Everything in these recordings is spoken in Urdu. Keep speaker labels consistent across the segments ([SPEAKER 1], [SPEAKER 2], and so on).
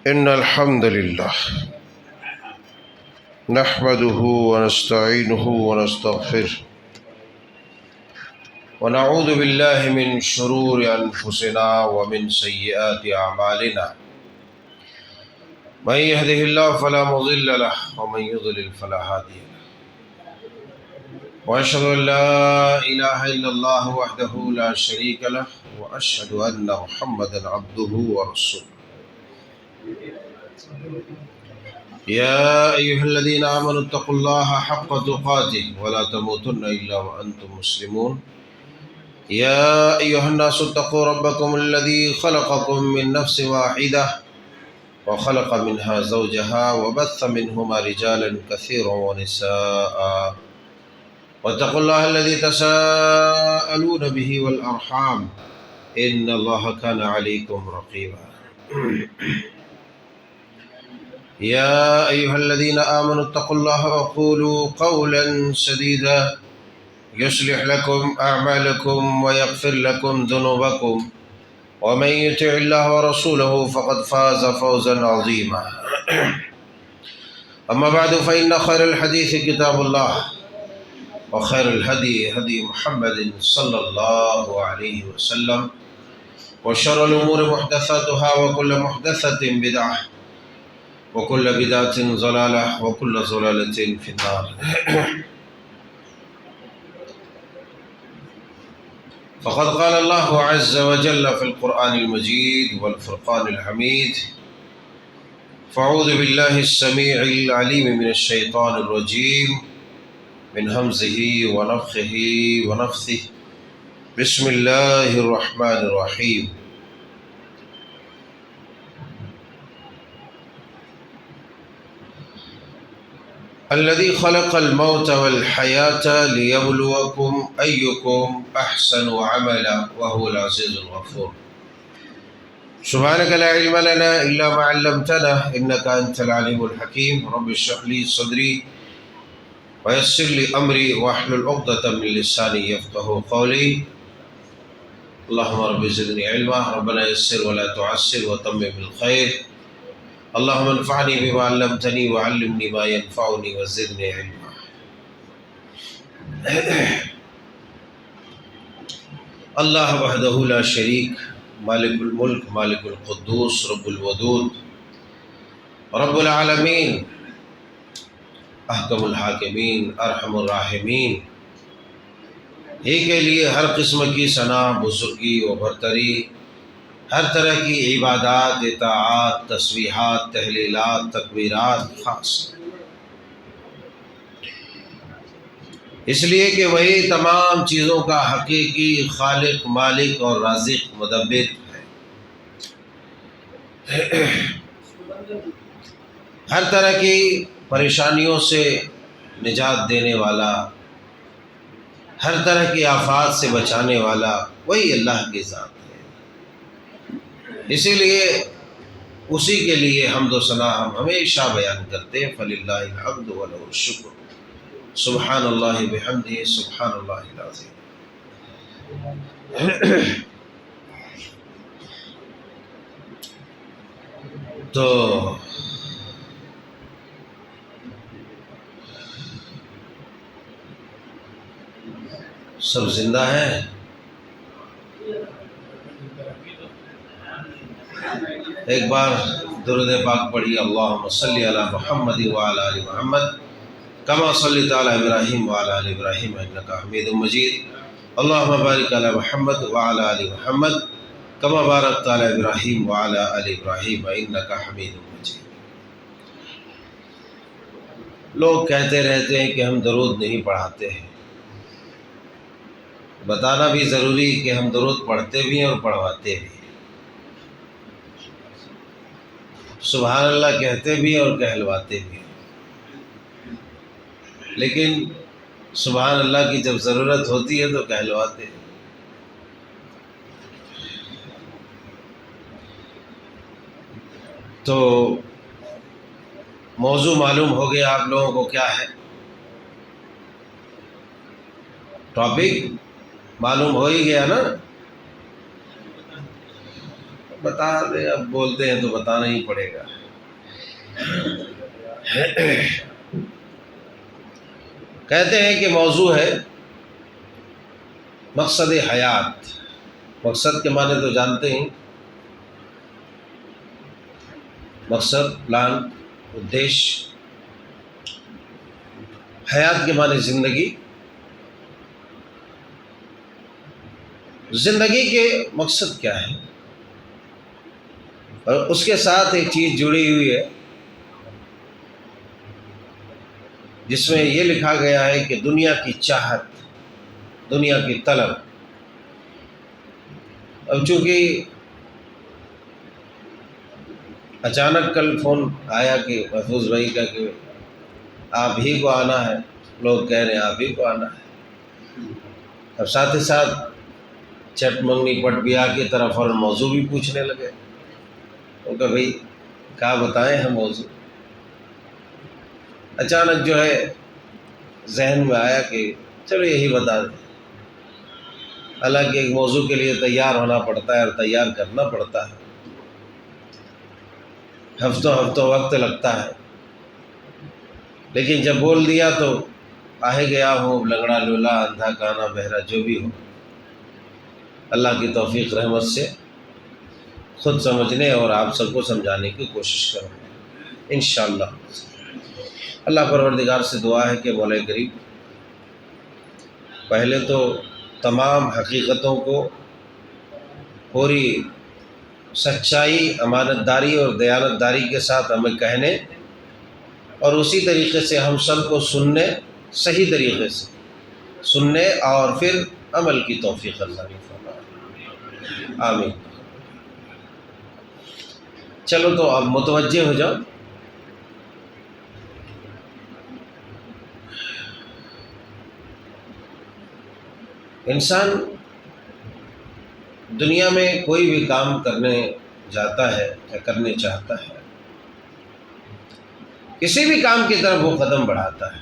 [SPEAKER 1] إن الحمد لله نحمده ونستعينه ونستغفره ونعوذ بالله من شرور أنفسنا ومن سيئات أعمالنا من يهده الله فلا مضل له ومن يضلل فلا هادي له وأشهد أن لا إله إلا الله وحده لا شريك له وأشهد أن محمدا عبده ورسوله يا أيها الذين آمنوا اتقوا الله حق تقاته ولا تموتن إلا وأنتم مسلمون يا أيها الناس اتقوا ربكم الذي خلقكم من نفس واحدة وخلق منها زوجها وبث منهما رجالا كثيرا ونساء واتقوا الله الذي تساءلون به والأرحام إن الله كان عليكم رقيبا يا أيها الذين آمنوا اتقوا الله وقولوا قولا سديدا يصلح لكم أعمالكم ويغفر لكم ذنوبكم ومن يطع الله ورسوله فقد فاز فوزا عظيما أما بعد فإن خير الحديث كتاب الله وخير الهدي هدي محمد صلى الله عليه وسلم وشر الأمور محدثاتها وكل محدثة بدعة وكل بدعة ضلالة وكل ضلالة في النار فقد قال الله عز وجل في القرآن المجيد والفرقان الحميد فأعوذ بالله السميع العليم من الشيطان الرجيم من همزه ونفخه ونفثه بسم الله الرحمن الرحيم الذي خلق الموت والحياة ليبلوكم أيكم أحسن عملا وهو العزيز الغفور سبحانك لا علم لنا إلا ما علمتنا إنك أنت العليم الحكيم رب اشرح لي صدري ويسر لي أمري واحلل عقدة من لساني يفقهوا قولي اللهم رب زدني علما ربنا يسر ولا تعسر وتمم بالخير اللهم انفعني بما علمتني وعلمني ما ينفعني وزدني علما اللہ وحدہ لا شریک مالک الملک مالک القدوس رب الودود رب العالمین احکم الحاکمین ارحم الراحمین ہی کے لیے ہر قسم کی ثنا بزرگی و برتری ہر طرح کی عبادات اطاعات تسبیحات تہلیلات تکبیرات خاص اس لیے کہ وہی تمام چیزوں کا حقیقی خالق مالک اور رازق مدبر ہے ہر طرح کی پریشانیوں سے نجات دینے والا ہر طرح کی آفات سے بچانے والا وہی اللہ کی ذات ہے اسی لیے اسی کے لیے حمد و ثنا ہم ہمیشہ بیان کرتے ہیں فللہ الحمد ولہ الشکر سبحان اللہ بحمدہ سبحان اللہ العظیم تو سب زندہ ہیں ایک بار درود پاک پڑھی اللہم صلی علی محمد وعلی آل محمد کما صلیت علی ابراہیم وعلی آل ابراہیم انکا حمید مجید اللہم بارک علی محمد وعلی آل محمد کما بارکت علی ابراہیم وعلی آل ابراہیم انکا حمید مجید لوگ کہتے رہتے ہیں کہ ہم درود نہیں پڑھاتے ہیں بتانا بھی ضروری کہ ہم درود پڑھتے بھی ہیں اور پڑھواتے بھی ہیں سبحان اللہ کہتے بھی اور کہلواتے بھی لیکن سبحان اللہ کی جب ضرورت ہوتی ہے تو کہلواتے ہیں تو موضوع معلوم ہو گیا آپ لوگوں کو کیا ہے ٹاپک معلوم ہو ہی گیا نا بتا دیں، اب بولتے ہیں تو بتانا ہی پڑے گا۔ کہتے ہیں کہ موضوع ہے مقصد حیات۔ مقصد کے معنی تو جانتے ہیں، مقصد، پلان، ادیش۔ حیات کے معنی زندگی۔ زندگی کے مقصد کیا ہے؟ اور اس کے ساتھ ایک چیز جڑی ہوئی ہے جس میں یہ لکھا گیا ہے کہ دنیا کی چاہت، دنیا کی طلب۔ اب چونکہ اچانک کل فون آیا کہ محفوظ بھائی کا کہ آپ ہی کو آنا ہے، لوگ کہہ رہے ہیں آپ ہی کو آنا ہے۔ اب ساتھ ہی ساتھ چٹ منگنی پٹ بیاہ کی طرف اور موضوع بھی پوچھنے لگے۔ تو کہ بھائی کیا بتائیں ہم موضوع؟ اچانک جو ہے ذہن میں آیا کہ چلو یہی بتا دیں۔ حالانکہ ایک موضوع کے لیے تیار ہونا پڑتا ہے اور تیار کرنا پڑتا ہے، ہفتوں وقت لگتا ہے، لیکن جب بول دیا تو آہے گیا ہو، لنگڑا لولا، اندھا کانا، بہرا، جو بھی ہو، اللہ کی توفیق رحمت سے خود سمجھنے اور آپ سب کو سمجھانے کی کوشش کروں گا انشاءاللہ۔ اللہ پروردگار سے دعا ہے کہ مولا کریم پہلے تو تمام حقیقتوں کو پوری سچائی، امانت داری اور دیانت داری کے ساتھ ہمیں کہنے اور اسی طریقے سے ہم سب کو سننے، صحیح طریقے سے سننے اور پھر عمل کی توفیق اللہ نے فرمائے، آمین۔ چلو تو اب متوجہ ہو جاؤ۔ انسان دنیا میں کوئی بھی کام کرنے جاتا ہے یا کرنے چاہتا ہے، کسی بھی کام کی طرف وہ قدم بڑھاتا ہے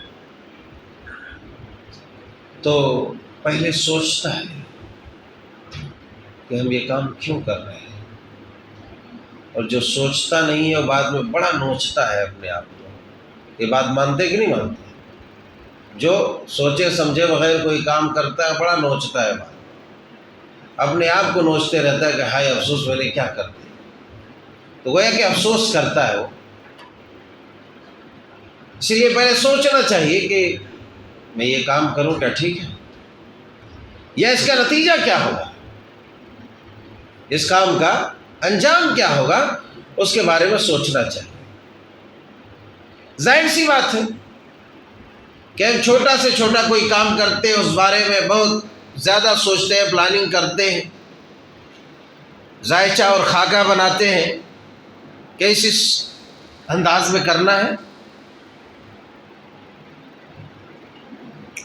[SPEAKER 1] تو پہلے سوچتا ہے کہ ہم یہ کام کیوں کر رہے ہیں، اور جو سوچتا نہیں ہے وہ بعد میں بڑا نوچتا ہے اپنے آپ کو۔ یہ بات مانتے کہ نہیں مانتے؟ جو سوچے سمجھے بغیر کوئی کام کرتا ہے بڑا نوچتا ہے، بات اپنے آپ کو نوچتے رہتا ہے کہ ہائے افسوس میں نے کیا کر دیا۔ تو گویا کہ افسوس کرتا ہے وہ۔ اس لیے پہلے سوچنا چاہیے کہ میں یہ کام کروں کیا ٹھیک ہے، یا اس کا نتیجہ کیا ہوگا، اس کام کا انجام کیا ہوگا، اس کے بارے میں سوچنا چاہیے۔ ظاہر سی بات ہے کہ ہم چھوٹا سے چھوٹا کوئی کام کرتے ہیں، اس بارے میں بہت زیادہ سوچتے ہیں، پلاننگ کرتے ہیں، ذائچہ اور خاکہ بناتے ہیں کہ اس انداز میں کرنا ہے،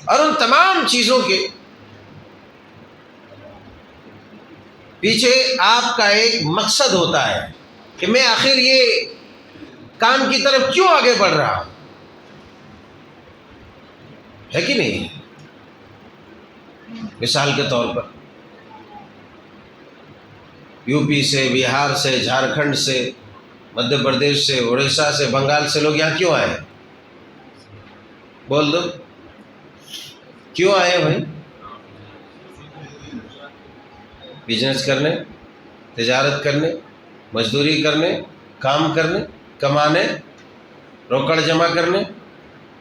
[SPEAKER 1] اور ان تمام چیزوں کے پیچھے آپ کا ایک مقصد ہوتا ہے کہ میں آخر یہ کام کی طرف کیوں آگے بڑھ رہا ہوں، ہے کہ نہیں؟ مثال کے طور پر یو پی سے، بہار سے، جھارکھنڈ سے، مدھیہ پردیش سے، اڑیسہ سے، بنگال سے لوگ یہاں کیوں آئے؟ بول دو کیوں آئے بھائی؟ بزنس کرنے، تجارت کرنے، مزدوری کرنے، کام کرنے، کمانے، روکڑ جمع کرنے،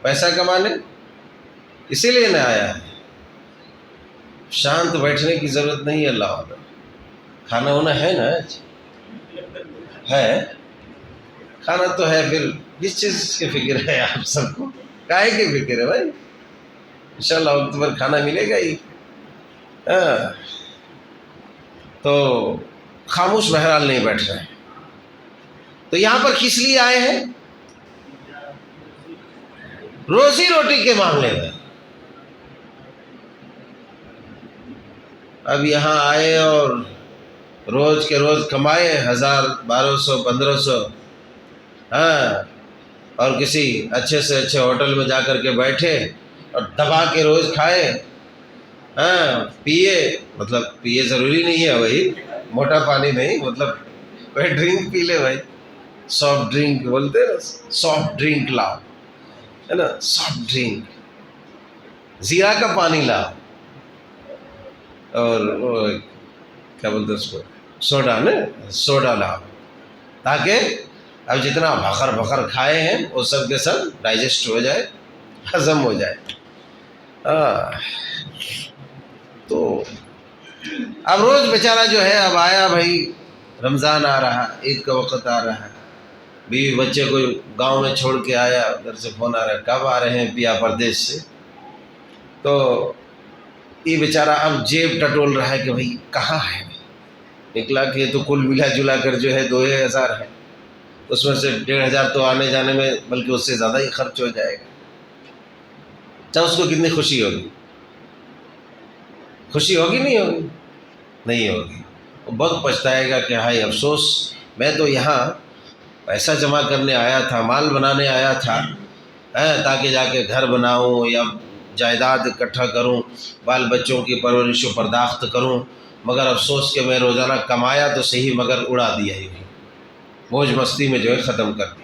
[SPEAKER 1] پیسہ کمانے، اسی لیے نہ آیا ہے۔ شانت بیٹھنے کی ضرورت نہیں ہے، اللہ علیہ کھانا ہونا ہے نا، ہے کھانا تو ہے، پھر کس چیز کی فکر ہے آپ سب کو؟ کاہے کی فکر ہے بھائی؟ انشاءاللہ وقت پر کھانا ملے گا ہی۔ تو خاموش بہرحال نہیں بیٹھ رہے، تو یہاں پر کس لیے آئے ہیں؟ روزی روٹی کے معاملے میں۔ اب یہاں آئے اور روز کے روز کمائے 1000، 1200، 1500، اور کسی اچھے سے اچھے ہوٹل میں جا کر کے بیٹھے اور دبا کے روز کھائے، پیے، مطلب پیے ضروری نہیں ہے وہی موٹا پانی نہیں، مطلب وہ ڈرنک پی لے بھائی، سافٹ ڈرنک بولتے ہیں نا، سافٹ ڈرنک لاؤ، ہے نا، سافٹ ڈرنک، زیرہ کا پانی لاؤ، اور وہ کیا بولتے ہیں اس کو، سوڈا نا، سوڈا لاؤ، تاکہ اب جتنا بھخر بھخر کھائے ہیں وہ سب کے سب ڈائجسٹ ہو جائے، ہضم ہو جائے۔ تو اب روز بیچارہ جو ہے، اب آیا بھائی رمضان آ رہا، عید کا وقت آ رہا ہے، بیوی بچے کو گاؤں میں چھوڑ کے آیا، ادھر سے فون آ رہا ہے کب آ رہے ہیں پیا پردیش سے، تو یہ بیچارہ اب جیب ٹٹول رہا ہے کہ بھائی کہاں ہے، نکلا کہ یہ تو کل ملا جلا کر جو ہے 2000 ہے، اس میں سے 1500 تو آنے جانے میں بلکہ اس سے زیادہ ہی خرچ ہو جائے گا۔ چاہے اس کو کتنی خوشی ہوگی، خوشی ہوگی نہیں ہوگی؟ نہیں ہوگی۔ وہ بہت پچھتائے گا کہ ہائے افسوس، میں تو یہاں پیسہ جمع کرنے آیا تھا، مال بنانے آیا تھا، تاکہ جا کے گھر بناؤں یا جائیداد اکٹھا کروں، بال بچوں کی پرورش و پرداخت کروں، مگر افسوس کہ میں روزانہ کمایا تو صحیح مگر اڑا دیا ہی، موج مستی میں جو ہے ختم کر دیا۔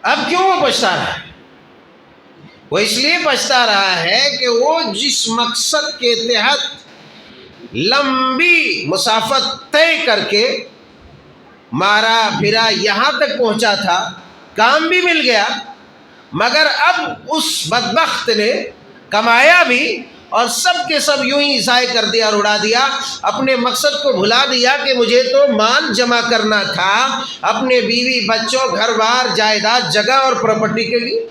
[SPEAKER 1] اب کیوں وہ پچھتا رہا ہے؟ وہ اس لیے پچھتا رہا ہے کہ وہ جس مقصد کے تحت لمبی مسافت طے کر کے مارا پھرا یہاں تک پہنچا تھا، کام بھی مل گیا، مگر اب اس بدبخت نے کمایا بھی اور سب کے سب یوں ہی ضائع کر دیا اور اڑا دیا، اپنے مقصد کو بھلا دیا کہ مجھے تو مال جمع کرنا تھا اپنے بیوی بچوں گھر بار جائیداد جگہ اور پراپرٹی کے لیے،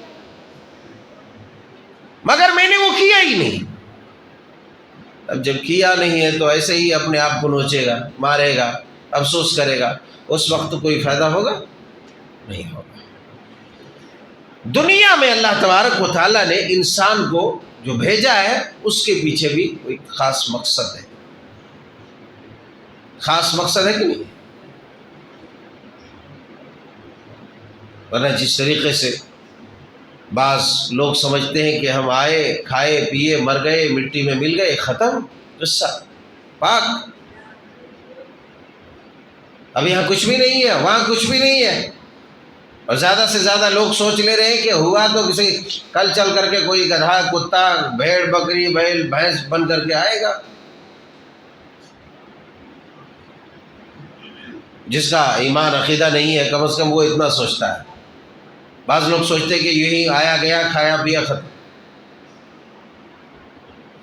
[SPEAKER 1] مگر میں نے وہ کیا ہی نہیں۔ اب جب کیا نہیں ہے تو ایسے ہی اپنے آپ کو نوچے گا، مارے گا، افسوس کرے گا، اس وقت کوئی فائدہ ہوگا؟ نہیں ہوگا۔ دنیا میں اللہ تبارک و تعالیٰ نے انسان کو جو بھیجا ہے اس کے پیچھے بھی کوئی خاص مقصد ہے، خاص مقصد ہے کہ نہیں؟ ورنہ جس طریقے سے بعض لوگ سمجھتے ہیں کہ ہم آئے، کھائے پیے، مر گئے، مٹی میں مل گئے، ختم، قصہ پاک، اب یہاں کچھ بھی نہیں ہے، وہاں کچھ بھی نہیں ہے، اور زیادہ سے زیادہ لوگ سوچ لے رہے ہیں کہ ہوا تو کسی کل چل کر کے کوئی گدھا، کتا، بھیڑ، بکری، بیل، بھینس بن کر کے آئے گا۔ جس کا ایمان عقیدہ نہیں ہے کم از کم وہ اتنا سوچتا ہے۔ بعض لوگ سوچتے ہیں کہ یہی آیا گیا، کھایا پیا، ختم،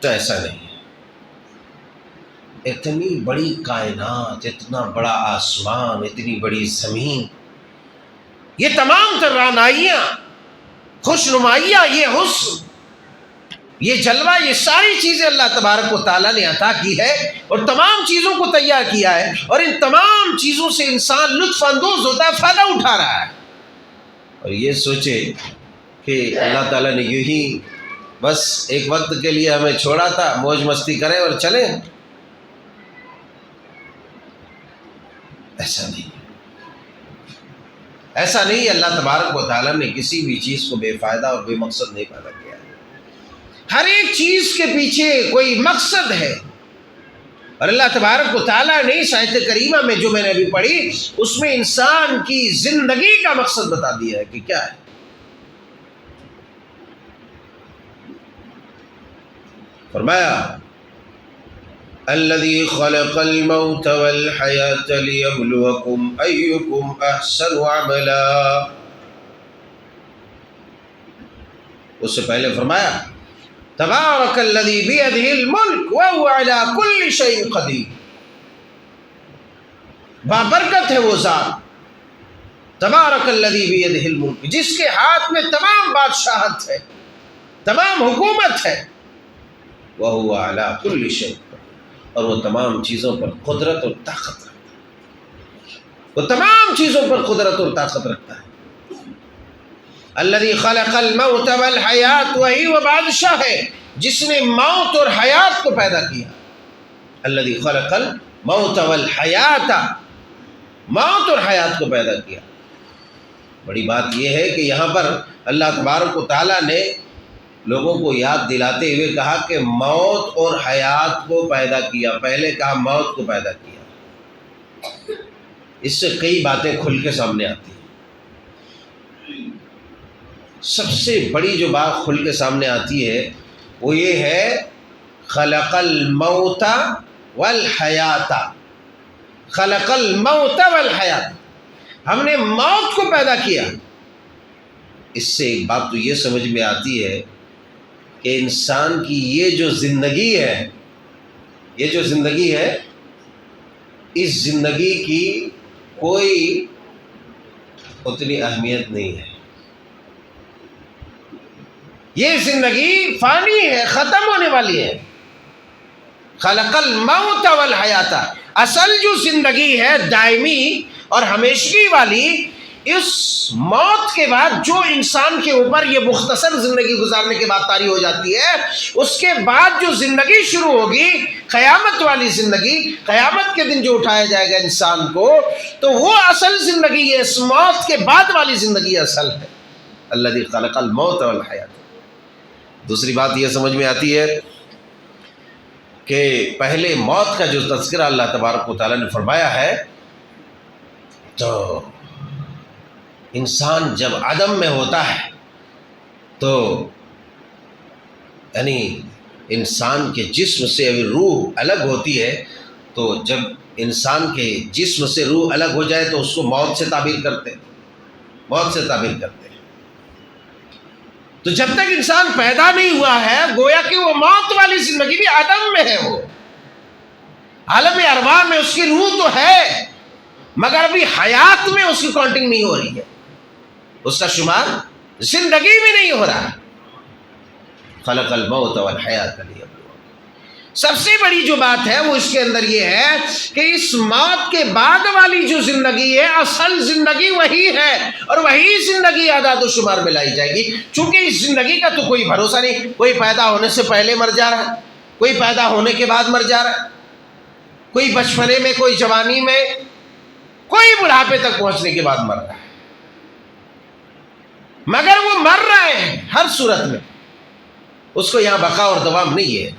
[SPEAKER 1] تو ایسا نہیں ہے۔ اتنی بڑی کائنات، اتنا بڑا آسمان، اتنی بڑی زمین، یہ تمام تر رعنائیاں، خوش نمائیاں، یہ حسن، یہ جلوہ، یہ ساری چیزیں اللہ تبارک و تعالیٰ نے عطا کی ہے اور تمام چیزوں کو تیار کیا ہے، اور ان تمام چیزوں سے انسان لطف اندوز ہوتا ہے، فائدہ اٹھا رہا ہے، اور یہ سوچے کہ اللہ تعالیٰ نے یوں ہی بس ایک وقت کے لیے ہمیں چھوڑا تھا، موج مستی کریں اور چلیں، ایسا نہیں، ایسا نہیں۔ اللہ تبارک و تعالیٰ نے کسی بھی چیز کو بے فائدہ اور بے مقصد نہیں پیدا کیا ہے، ہر ایک چیز کے پیچھے کوئی مقصد ہے، اور اللہ تبارک و تعالیٰ نے اس آیت کریمہ میں جو میں نے ابھی پڑھی اس میں انسان کی زندگی کا مقصد بتا دیا ہے کہ کیا ہے۔ فرمایا الذی خلق الموت والحیاة لیبلوکم ایکم احسن عملا، اس سے پہلے فرمایا تبارک الذی بیدہ الملک وہو علی کل شیء قدیر، بابرکت ہے وہ ذات، تبارک الذی بیدہ الملک، جس کے ہاتھ میں تمام بادشاہت ہے، تمام حکومت ہے، وہو علی کل شیء، اور وہ تمام چیزوں پر قدرت اور طاقت رکھتا ہے، وہ تمام چیزوں پر قدرت اور طاقت رکھتا ہے۔ الذی خلق الموت والحیات، وہی وہ بادشاہ ہے جس نے موت اور حیات کو پیدا کیا، الذی خلق الموت والحیات، موت اور حیات کو پیدا کیا۔ بڑی بات یہ ہے کہ یہاں پر اللہ تبارک و تعالیٰ نے لوگوں کو یاد دلاتے ہوئے کہا کہ موت اور حیات کو پیدا کیا، پہلے کہا موت کو پیدا کیا، اس سے کئی باتیں کھل کے سامنے آتی ہیں۔ سب سے بڑی جو بات کھل کے سامنے آتی ہے وہ یہ ہے خلق الموت والحیات، خلق الموت والحیات، ہم نے موت کو پیدا کیا۔ اس سے ایک بات تو یہ سمجھ میں آتی ہے کہ انسان کی یہ جو زندگی ہے، یہ جو زندگی ہے، اس زندگی کی کوئی اتنی اہمیت نہیں ہے۔ یہ زندگی فانی ہے، ختم ہونے والی ہے۔ خلق الموت والحیات، اصل جو زندگی ہے دائمی اور ہمیشگی والی، اس موت کے بعد جو انسان کے اوپر یہ مختصر زندگی گزارنے کے بعد طاری ہو جاتی ہے، اس کے بعد جو زندگی شروع ہوگی قیامت والی زندگی، قیامت کے دن جو اٹھایا جائے گا انسان کو، تو وہ اصل زندگی ہے، اس موت کے بعد والی زندگی اصل ہے۔ الذی خلق الموت والحیات۔ دوسری بات یہ سمجھ میں آتی ہے کہ پہلے موت کا جو تذکرہ اللہ تبارک و تعالیٰ نے فرمایا ہے، تو انسان جب عدم میں ہوتا ہے تو یعنی انسان کے جسم سے ابھی روح الگ ہوتی ہے، تو جب انسان کے جسم سے روح الگ ہو جائے تو اس کو موت سے تعبیر کرتے ہیں، موت سے تعبیر کرتے ہیں۔ تو جب تک انسان پیدا نہیں ہوا ہے گویا کہ وہ موت والی زندگی بھی عدم میں ہے، وہ عالم ارواح میں اس کی روح تو ہے مگر ابھی حیات میں اس کی کاؤنٹنگ نہیں ہو رہی ہے، اس کا شمار زندگی میں نہیں ہو رہا۔ خلق الموت والحیات لیبلوکم۔ سب سے بڑی جو بات ہے وہ اس کے اندر یہ ہے کہ اس موت کے بعد والی جو زندگی ہے اصل زندگی وہی ہے، اور وہی زندگی اعداد و شمار میں لائی جائے گی، چونکہ اس زندگی کا تو کوئی بھروسہ نہیں، کوئی پیدا ہونے سے پہلے مر جا رہا ہے، کوئی پیدا ہونے کے بعد مر جا رہا ہے، کوئی بچپنے میں، کوئی جوانی میں، کوئی بڑھاپے تک پہنچنے کے بعد مر رہا ہے، مگر وہ مر رہے ہیں ہر صورت میں، اس کو یہاں بقا اور دوام نہیں ہے۔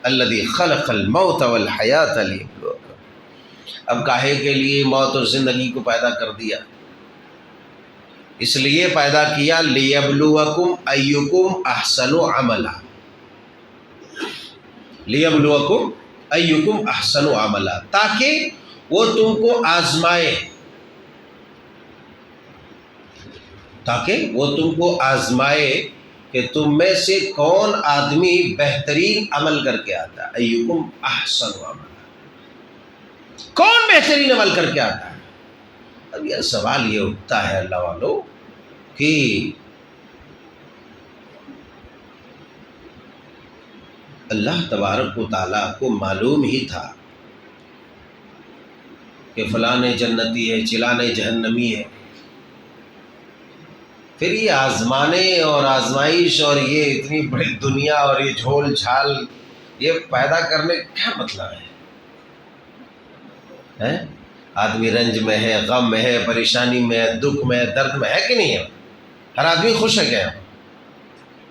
[SPEAKER 1] الذی خلق الموت والحیات لیبلوکم۔ اب کاہے کے لیے موت اور زندگی کو پیدا کر دیا؟ اس لیے پیدا کیا لیبلوکم ایکم احسن عملا، لیبلوکم ایکم احسن عملا، تاکہ وہ تم کو آزمائے، تاکہ وہ تم کو آزمائے کہ تم میں سے کون آدمی بہترین عمل کر کے آتا ہے۔ ایکم احسن عملا، کون بہترین عمل کر کے آتا ہے؟ اب یہ سوال یہ اٹھتا ہے اللہ والوں کہ اللہ تبارک و تعالیٰ کو معلوم ہی تھا کہ فلاں جنتی ہے، چلانے جہنمی ہے، پھر یہ آزمانے اور آزمائش اور یہ اتنی بڑی دنیا اور یہ جھول جھال یہ پیدا کرنے کیا مطلب ہے؟ آدمی رنج میں ہے، غم میں ہے، پریشانی میں ہے، دکھ میں ہے، درد میں ہے کہ نہیں ہے؟ ہر آدمی خوش ہے کیا؟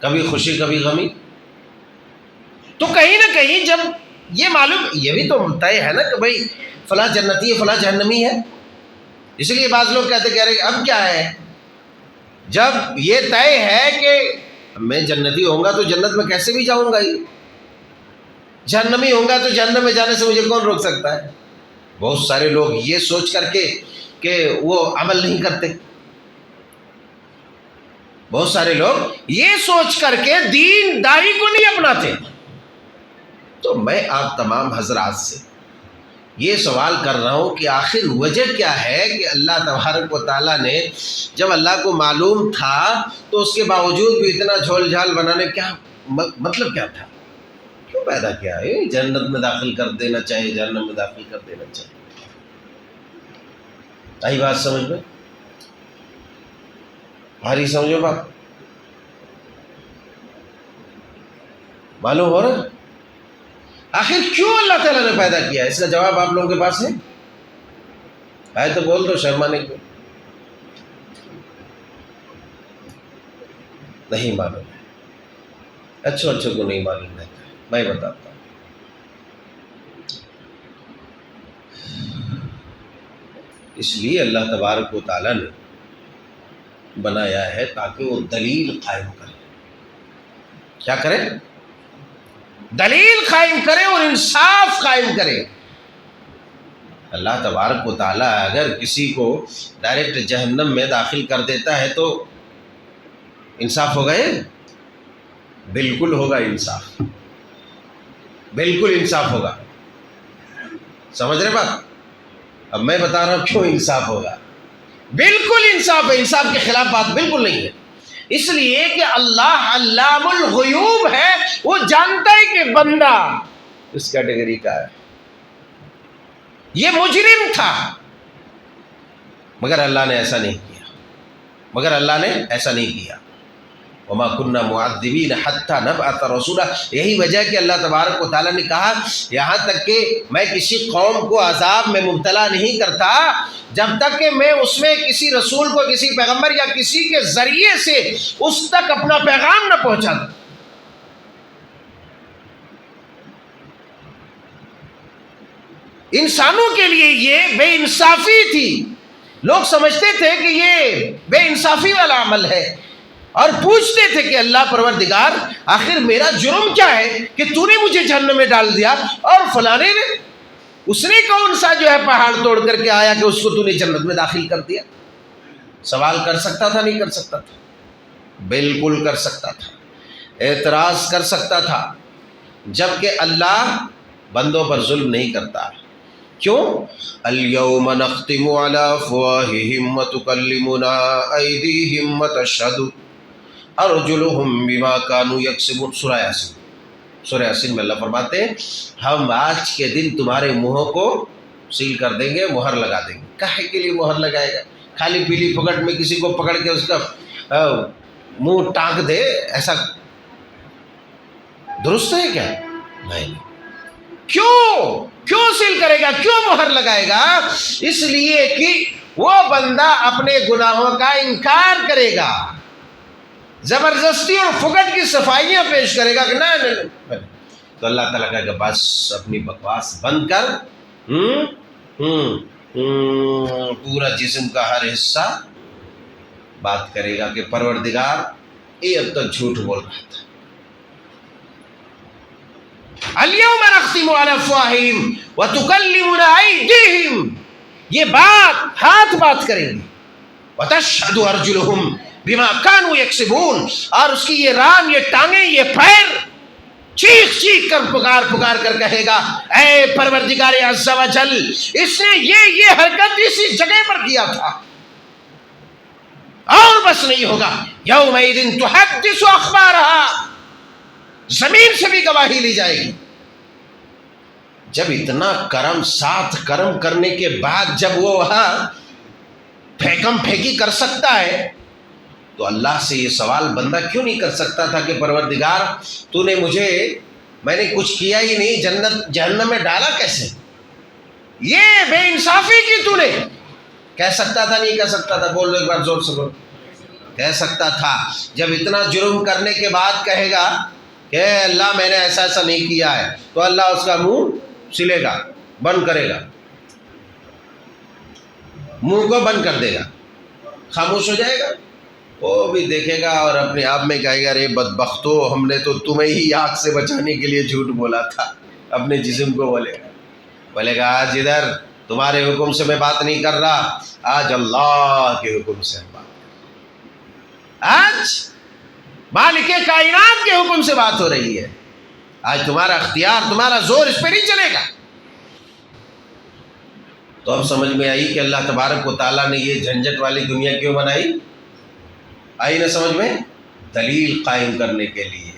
[SPEAKER 1] کبھی خوشی کبھی غمی۔ تو کہیں نہ کہیں جب یہ معلوم، یہ بھی تو طے ہے نا کہ بھائی فلاں جنتی ہے، فلاں جہنمی ہے، اس لیے بعض لوگ کہتے کہہ رہے کہ اب کیا ہے؟ جب یہ طے ہے کہ میں جنتی ہوں گا تو جنت میں کیسے بھی جاؤں گا، ہی جہنمی ہوں گا تو جہنم میں جانے سے مجھے کون روک سکتا ہے؟ بہت سارے لوگ یہ سوچ کر کے کہ وہ عمل نہیں کرتے، بہت سارے لوگ یہ سوچ کر کے دین داری کو نہیں اپناتے۔ تو میں آپ تمام حضرات سے یہ سوال کر رہا ہوں کہ آخر وجہ کیا ہے کہ اللہ تبارک و تعالیٰ نے جب اللہ کو معلوم تھا تو اس کے باوجود بھی اتنا جھول جھال بنانے کیا مطلب کیا تھا؟ کیوں پیدا کیا ہے؟ جنت میں داخل کر دینا چاہیے، جہنم میں داخل کر دینا چاہیے۔ آئی بات سمجھ میں؟ آ رہی سمجھو بات؟ معلوم ہو رہا؟ آخر کیوں اللہ تعالیٰ نے پیدا کیا؟ اس کا جواب آپ لوگوں کے پاس ہے؟ آئے تو بول دو، شرمانے کو نہیں معلوم ہے، اچھوں کو نہیں معلوم رہتا ہے، میں بتاتا ہوں۔ اس لیے اللہ تبارک و تعالیٰ نے بنایا ہے تاکہ وہ دلیل قائم کرے. کیا کرے؟ دلیل قائم کرے اور انصاف قائم کرے. اللہ تبارک و تعالیٰ اگر کسی کو ڈائریکٹ جہنم میں داخل کر دیتا ہے تو انصاف ہوگا؟ بالکل ہوگا انصاف، بالکل انصاف ہوگا. سمجھ رہے بات؟ اب میں بتا رہا ہوں کیوں انصاف ہوگا. بالکل انصاف ہے، انصاف کے خلاف بات بالکل نہیں ہے. اس لیے کہ اللہ علام الغیوب ہے، وہ جانتا ہے کہ بندہ اس کیٹیگری کا ہے. یہ مجرم تھا مگر اللہ نے ایسا نہیں کیا، مگر اللہ نے ایسا نہیں کیا. وما كنا معذبین حتی نبعث رسولا. یہی وجہ کہ اللہ تبارک و تعالیٰ نے کہا یہاں تک کہ میں کسی قوم کو عذاب میں مبتلا نہیں کرتا جب تک کہ میں اس میں کسی رسول کو، کسی پیغمبر یا کسی کے ذریعے سے اس تک اپنا پیغام نہ پہنچا دوں. انسانوں کے لیے یہ بے انصافی تھی. لوگ سمجھتے تھے کہ یہ بے انصافی والا عمل ہے اور پوچھتے تھے کہ اللہ پروردگار آخر میرا جرم کیا ہے کہ تو نے مجھے جہنم میں ڈال دیا، اور فلانے نے، اس نے کون سا جو ہے پہاڑ توڑ کر کے آیا کہ اس کو تو نے جنت میں داخل کر دیا. سوال کر سکتا تھا نہیں کر سکتا تھا؟ بالکل کر سکتا تھا، اعتراض کر سکتا تھا. جبکہ اللہ بندوں پر ظلم نہیں کرتا. کیوں؟ الیوم نختم علی افواہہم وتکلمنا ایدیہم وتشہد ارجلہم بما کانوا یکسبون. سورہ یاسین. سورہ یاسین میں اللہ فرماتے ہیں ہم آج کے دن تمہارے منہوں کو سیل کر دیں گے، مہر لگا دیں گے. کاہے کے لیے مہر لگائے گا؟ خالی پیلی پھکٹ میں کسی کو پکڑ کے اس کا منہ ٹانک دے، ایسا درست ہے کیا؟ نہیں. کیوں سیل کرے گا؟ کیوں مہر لگائے گا؟ اس لیے کہ وہ بندہ اپنے گناہوں کا انکار کرے گا، زبردستی اور فگٹ کی صفائیاں پیش کرے گا کہ نہیں. تو اللہ تعالیٰ کہے گا بس اپنی بکواس بند کر. پورا جسم کا ہر حصہ بات کرے گا کہ پروردگار یہ اب تک جھوٹ بول رہا تھا. الیوم نختم علی افواہہم وتکلمنا ایدیہم. یہ بات ہاتھ بات کریں گے. وتشہد ارجلہم بما کانوا یکسبون. اور اس کی یہ ران، یہ ٹانگیں، یہ پیر چیخ چیخ کر پکار کر کہے گا اے پروردگار عز و جل، اس نے یہ حرکت اسی جگہ پر کیا تھا. اور بس نہیں ہوگا. یومئذ تحدث اخبارہا. زمین سے بھی گواہی لی جائے گی. جب اتنا کرم، ساتھ کرم کرنے کے بعد جب وہ وہاں پھینکم پھینکی کر سکتا ہے تو اللہ سے یہ سوال بندہ کیوں نہیں کر سکتا تھا کہ پروردگار تو نے میں نے کچھ کیا ہی نہیں، جہنم میں ڈالا کیسے؟ یہ بے انصافی کی تو نے. کہہ سکتا تھا نہیں کہہ سکتا تھا؟ بول لو ایک بار زور سے بول. کہہ سکتا تھا. جب اتنا جرم کرنے کے بعد کہے گا کہ اللہ میں نے ایسا نہیں کیا ہے تو اللہ اس کا منہ سلے گا، بند کرے گا، منہ کو بند کر دے گا، خاموش ہو جائے گا. وہ بھی دیکھے گا اور اپنے آپ میں کہے گا ارے بدبختو، ہم نے تو تمہیں ہی آگ سے بچانے کے لیے جھوٹ بولا تھا. اپنے جسم کو بولے گا آج ادھر تمہارے حکم سے میں بات نہیں کر رہا، آج اللہ کے حکم سے بات کر رہا. آج مالک کائنات کے حکم سے بات ہو رہی ہے. آج تمہارا اختیار، تمہارا زور اس پہ نہیں چلے گا. تو اب سمجھ میں آئی کہ اللہ تبارک و تعالیٰ نے یہ جھنجٹ والی دنیا کیوں بنائی؟ آئی نا سمجھ میں؟ دلیل قائم کرنے کے لیے.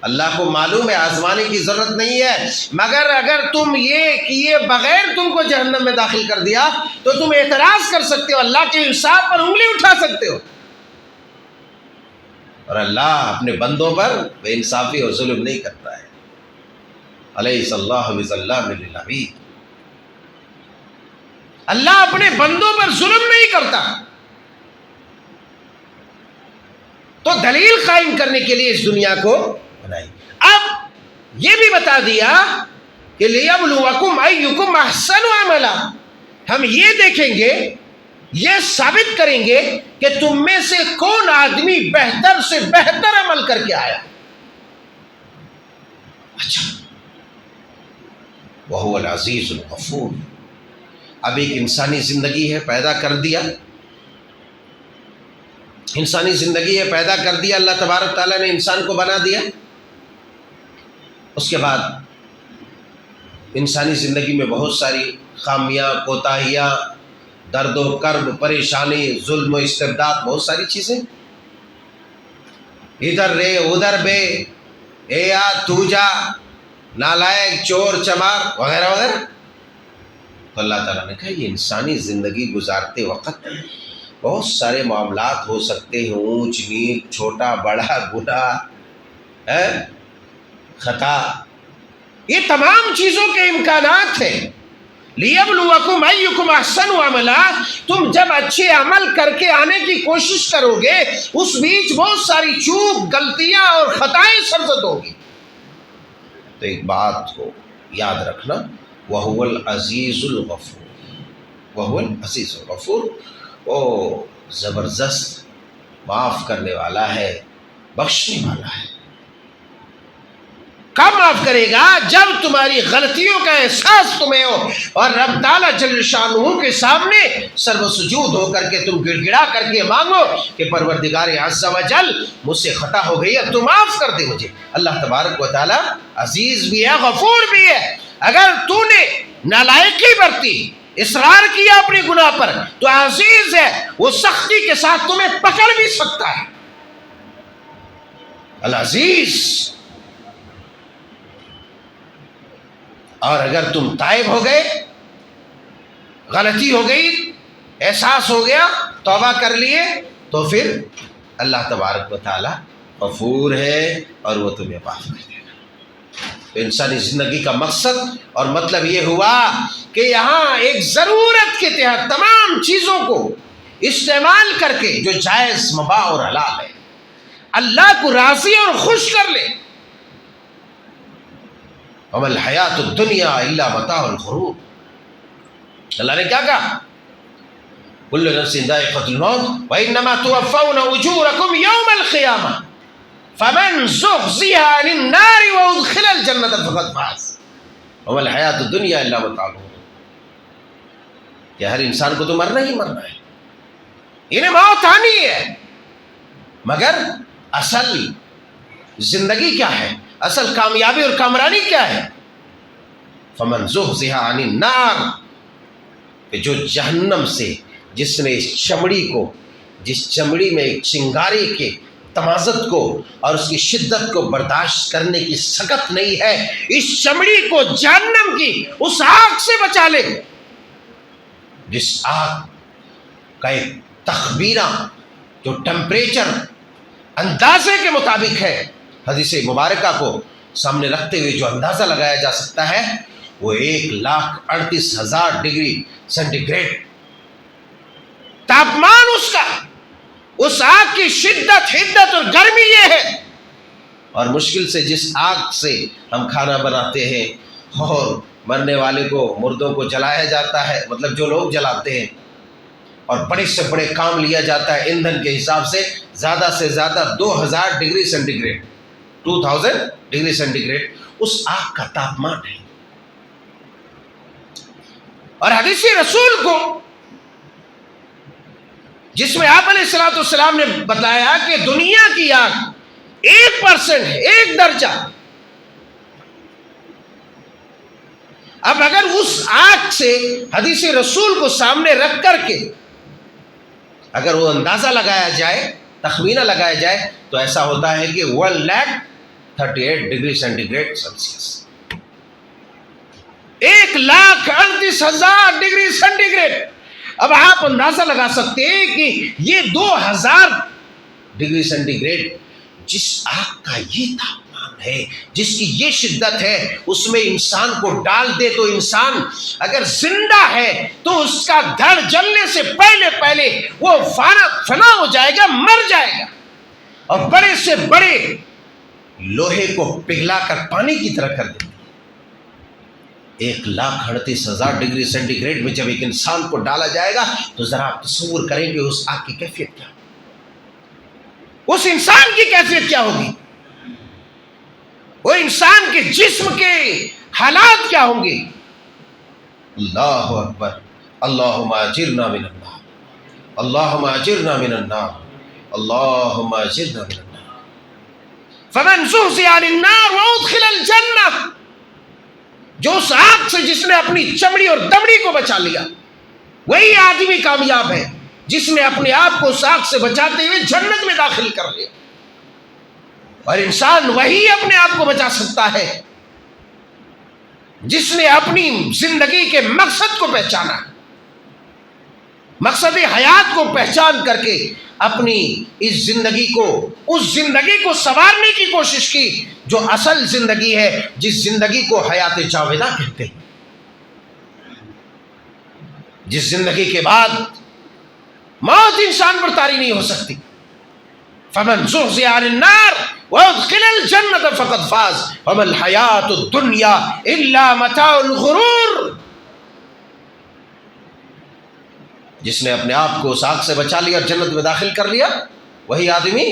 [SPEAKER 1] اللہ کو معلوم ہے آزمانے کی ضرورت نہیں ہے، مگر اگر تم یہ کیے بغیر تم کو جہنم میں داخل کر دیا تو تم اعتراض کر سکتے ہو، اللہ کے انصاف پر انگلی اٹھا سکتے ہو. اور اللہ اپنے بندوں پر بے انصافی اور ظلم نہیں کرتا ہے. الیس اللہ بظلام للعبید. اللہ اپنے بندوں پر ظلم نہیں کرتا. تو دلیل قائم کرنے کے لیے اس دنیا کو بنائی. اب یہ بھی بتا دیا کہ لیبلوکم ایکم احسن عملا. ہم یہ دیکھیں گے، یہ ثابت کریں گے کہ تم میں سے کون آدمی بہتر سے بہتر عمل کر کے آیا۔ اچھا، وَهُوَ الْعَزِيزُ الْغَفُورُ۔ اب ایک انسانی زندگی ہے، پیدا کر دیا، انسانی زندگی ہے، پیدا کر دیا، اللہ تبارک تعالیٰ نے انسان کو بنا دیا۔ اس کے بعد انسانی زندگی میں بہت ساری خامیاں، کوتاہیاں، درد و کرب، پریشانی، ظلم و استبداد، بہت ساری چیزیں، ادھر رے ادھر بے، اے آ تو جا، نالائق، چور چمار وغیرہ وغیرہ۔ تو اللہ تعالیٰ نے کہا یہ انسانی زندگی گزارتے وقت بہت سارے معاملات ہو سکتے ہیں، اونچ نیچ، چھوٹا بڑا، گناہ، خطا، یہ تمام چیزوں کے امکانات ہیں۔ لیبلوکم ایکم احسن عملا، تم جب اچھے عمل کر کے آنے کی کوشش کرو گے، اس بیچ بہت ساری چوک، غلطیاں اور خطائیں سرزد ہوگی۔ تو ایک بات کو یاد رکھنا، وَهُوَ الْعَزِيزُ الْغَفُورُ، وَهُوَ الْعَزِيزُ الْغَفُورُ، وہ زبردست معاف کرنے والا ہے، بخشنے والا ہے۔ کب معاف کرے گا؟ جب تمہاری غلطیوں کا احساس تمہیں ہو اور رب تعالیٰ جل شانہ کے سامنے سر و سجود ہو کر کے تم گڑ گڑا کر کے مانگو کہ پروردگار عز و جل مجھ سے خطا ہو گئی ہے، تو معاف کر دے مجھے۔ اللہ تبارک و تعالیٰ عزیز بھی ہے، غفور بھی ہے۔ اگر تو نے نالائقی برتی، اصرار کیا اپنے گناہ پر، تو عزیز ہے، وہ سختی کے ساتھ تمہیں پکڑ بھی سکتا ہے۔ العزیز۔ اور اگر تم تائب ہو گئے، غلطی ہو گئی، احساس ہو گیا، توبہ کر لیے، تو پھر اللہ تبارک و تعالیٰ غفور ہے اور وہ تمہیں معاف کر دے گا۔ تو انسانی زندگی کا مقصد اور مطلب یہ ہوا کہ یہاں ایک ضرورت کے تحت تمام چیزوں کو استعمال کر کے جو جائز، مباح اور حلال ہے، اللہ کو راضی اور خوش کر لے۔ وَمَا الْحَيَاةُ الدُّنْيَا إِلَّا مَتَاعُ الْغُرُورِ۔ اللہ نے کیا کہا؟ كُلُّ نَفْسٍ ذَائِقَةُ الْمَوْتِ وَإِنَّمَا تُوَفَّوْنَ أُجُورَكُمْ يَوْمَ الْقِيَامَةِ فَمَنْ زُحْزِحَ عَنِ النَّارِ وَأُدْخِلَ الْجَنَّةَ فَقَدْ فَازَ وَمَا الْحَيَاةُ الدُّنْيَا إِلَّا مَتَاعُ الْغُرُورِ۔ کہ ہر انسان کو تو مرنا ہی مرنا ہے، انہیں موت آنی ہے، مگر اصل زندگی کیا ہے؟ اصل کامیابی اور کامرانی کیا ہے؟ فمن زحزح عن النار، کہ جو جہنم سے، جس نے اس چمڑی کو، جس چمڑی میں ایک چنگاری کے تمازت کو اور اس کی شدت کو برداشت کرنے کی سکت نہیں ہے، اس چمڑی کو جہنم کی اس آگ سے بچا لے، جس آگ کا ایک تخمینہ جو ٹمپریچر اندازے کے مطابق ہے، حدیث مبارکہ کو سامنے رکھتے ہوئے جو اندازہ لگایا جا سکتا ہے وہ 1,38,000 ڈگری سینٹی گریڈ تاپمان اس کا، اس آگ کی شدت، حدت اور گرمی یہ ہے۔ اور مشکل سے جس آگ سے ہم کھانا بناتے ہیں اور مرنے والے کو، مردوں کو جلایا جاتا ہے، مطلب جو لوگ جلاتے ہیں، اور بڑے سے بڑے کام لیا جاتا ہے ایندھن کے حساب سے، زیادہ 2000 ڈگری سینٹی گریڈ، 2000 ڈگری سینٹی گریڈ اس آگ کا تاپمان ہے۔ اور حدیث رسول کو، جس میں آپ علیہ السلام نے بتایا کہ دنیا کی آگ 1% ہے، 1 درجہ۔ اب اگر اس آگ سے حدیث رسول کو سامنے رکھ کر کے اگر وہ اندازہ لگایا جائے، تخمینہ لگایا جائے، تو ایسا ہوتا ہے کہ 1,38,000 degree centi grade Celsius, 1,38,000 degree centi grade. اب آپ اندازہ لگا سکتے ہیں کہ یہ 2,000 ڈگری سینٹی گریڈ جس آگ کا یہ تاپمان ہے، جس کی یہ شدت ہے، اس میں انسان کو ڈال دے تو انسان اگر زندہ ہے تو اس کا دھڑ جلنے سے پہلے وہ فنا ہو جائے گا، مر جائے گا، اور بڑے سے بڑے لوہے کو پگھلا کر پانی کی طرح کر دے گا۔ 1,38,000 ڈگری سینٹی گریڈ میں جب ایک انسان کو ڈالا جائے گا تو ذرا آپ تصور کریں کہ اس آگ کی کیفیت کیا، اس انسان کی کیفیت کیا ہوگی، وہ انسان کے جسم کے حالات کیا ہوں گے۔ اللہ اکبر، اللہم اجرنا من النار، اللہم اجرنا من النار، اللہم اجرنا من النار۔ فمن زحزح عن النار وادخل الجنہ، جو اس آگ سے جس نے اپنی چمڑی اور دمڑی کو بچا لیا، وہی آدمی کامیاب ہے جس نے اپنے آپ کو اس آگ سے بچاتے ہوئے جنت میں داخل کر لیا۔ اور انسان وہی اپنے آپ کو بچا سکتا ہے جس نے اپنی زندگی کے مقصد کو پہچانا، مقصد حیات کو پہچان کر کے اپنی اس زندگی کو سنوارنے کی کوشش کی، جو اصل زندگی ہے، جس زندگی کو حیات جاودہ کہتے ہیں، جس زندگی کے بعد موت انسان پر طاری نہیں ہو سکتی۔ فمن زحزح عن النار وادخل الجنة فقد فاز وما الحیاة الدنیا الا متاع الغرور۔ جس نے اپنے آپ کو اس آگ سے بچا لیا اور جنت میں داخل کر لیا، وہی آدمی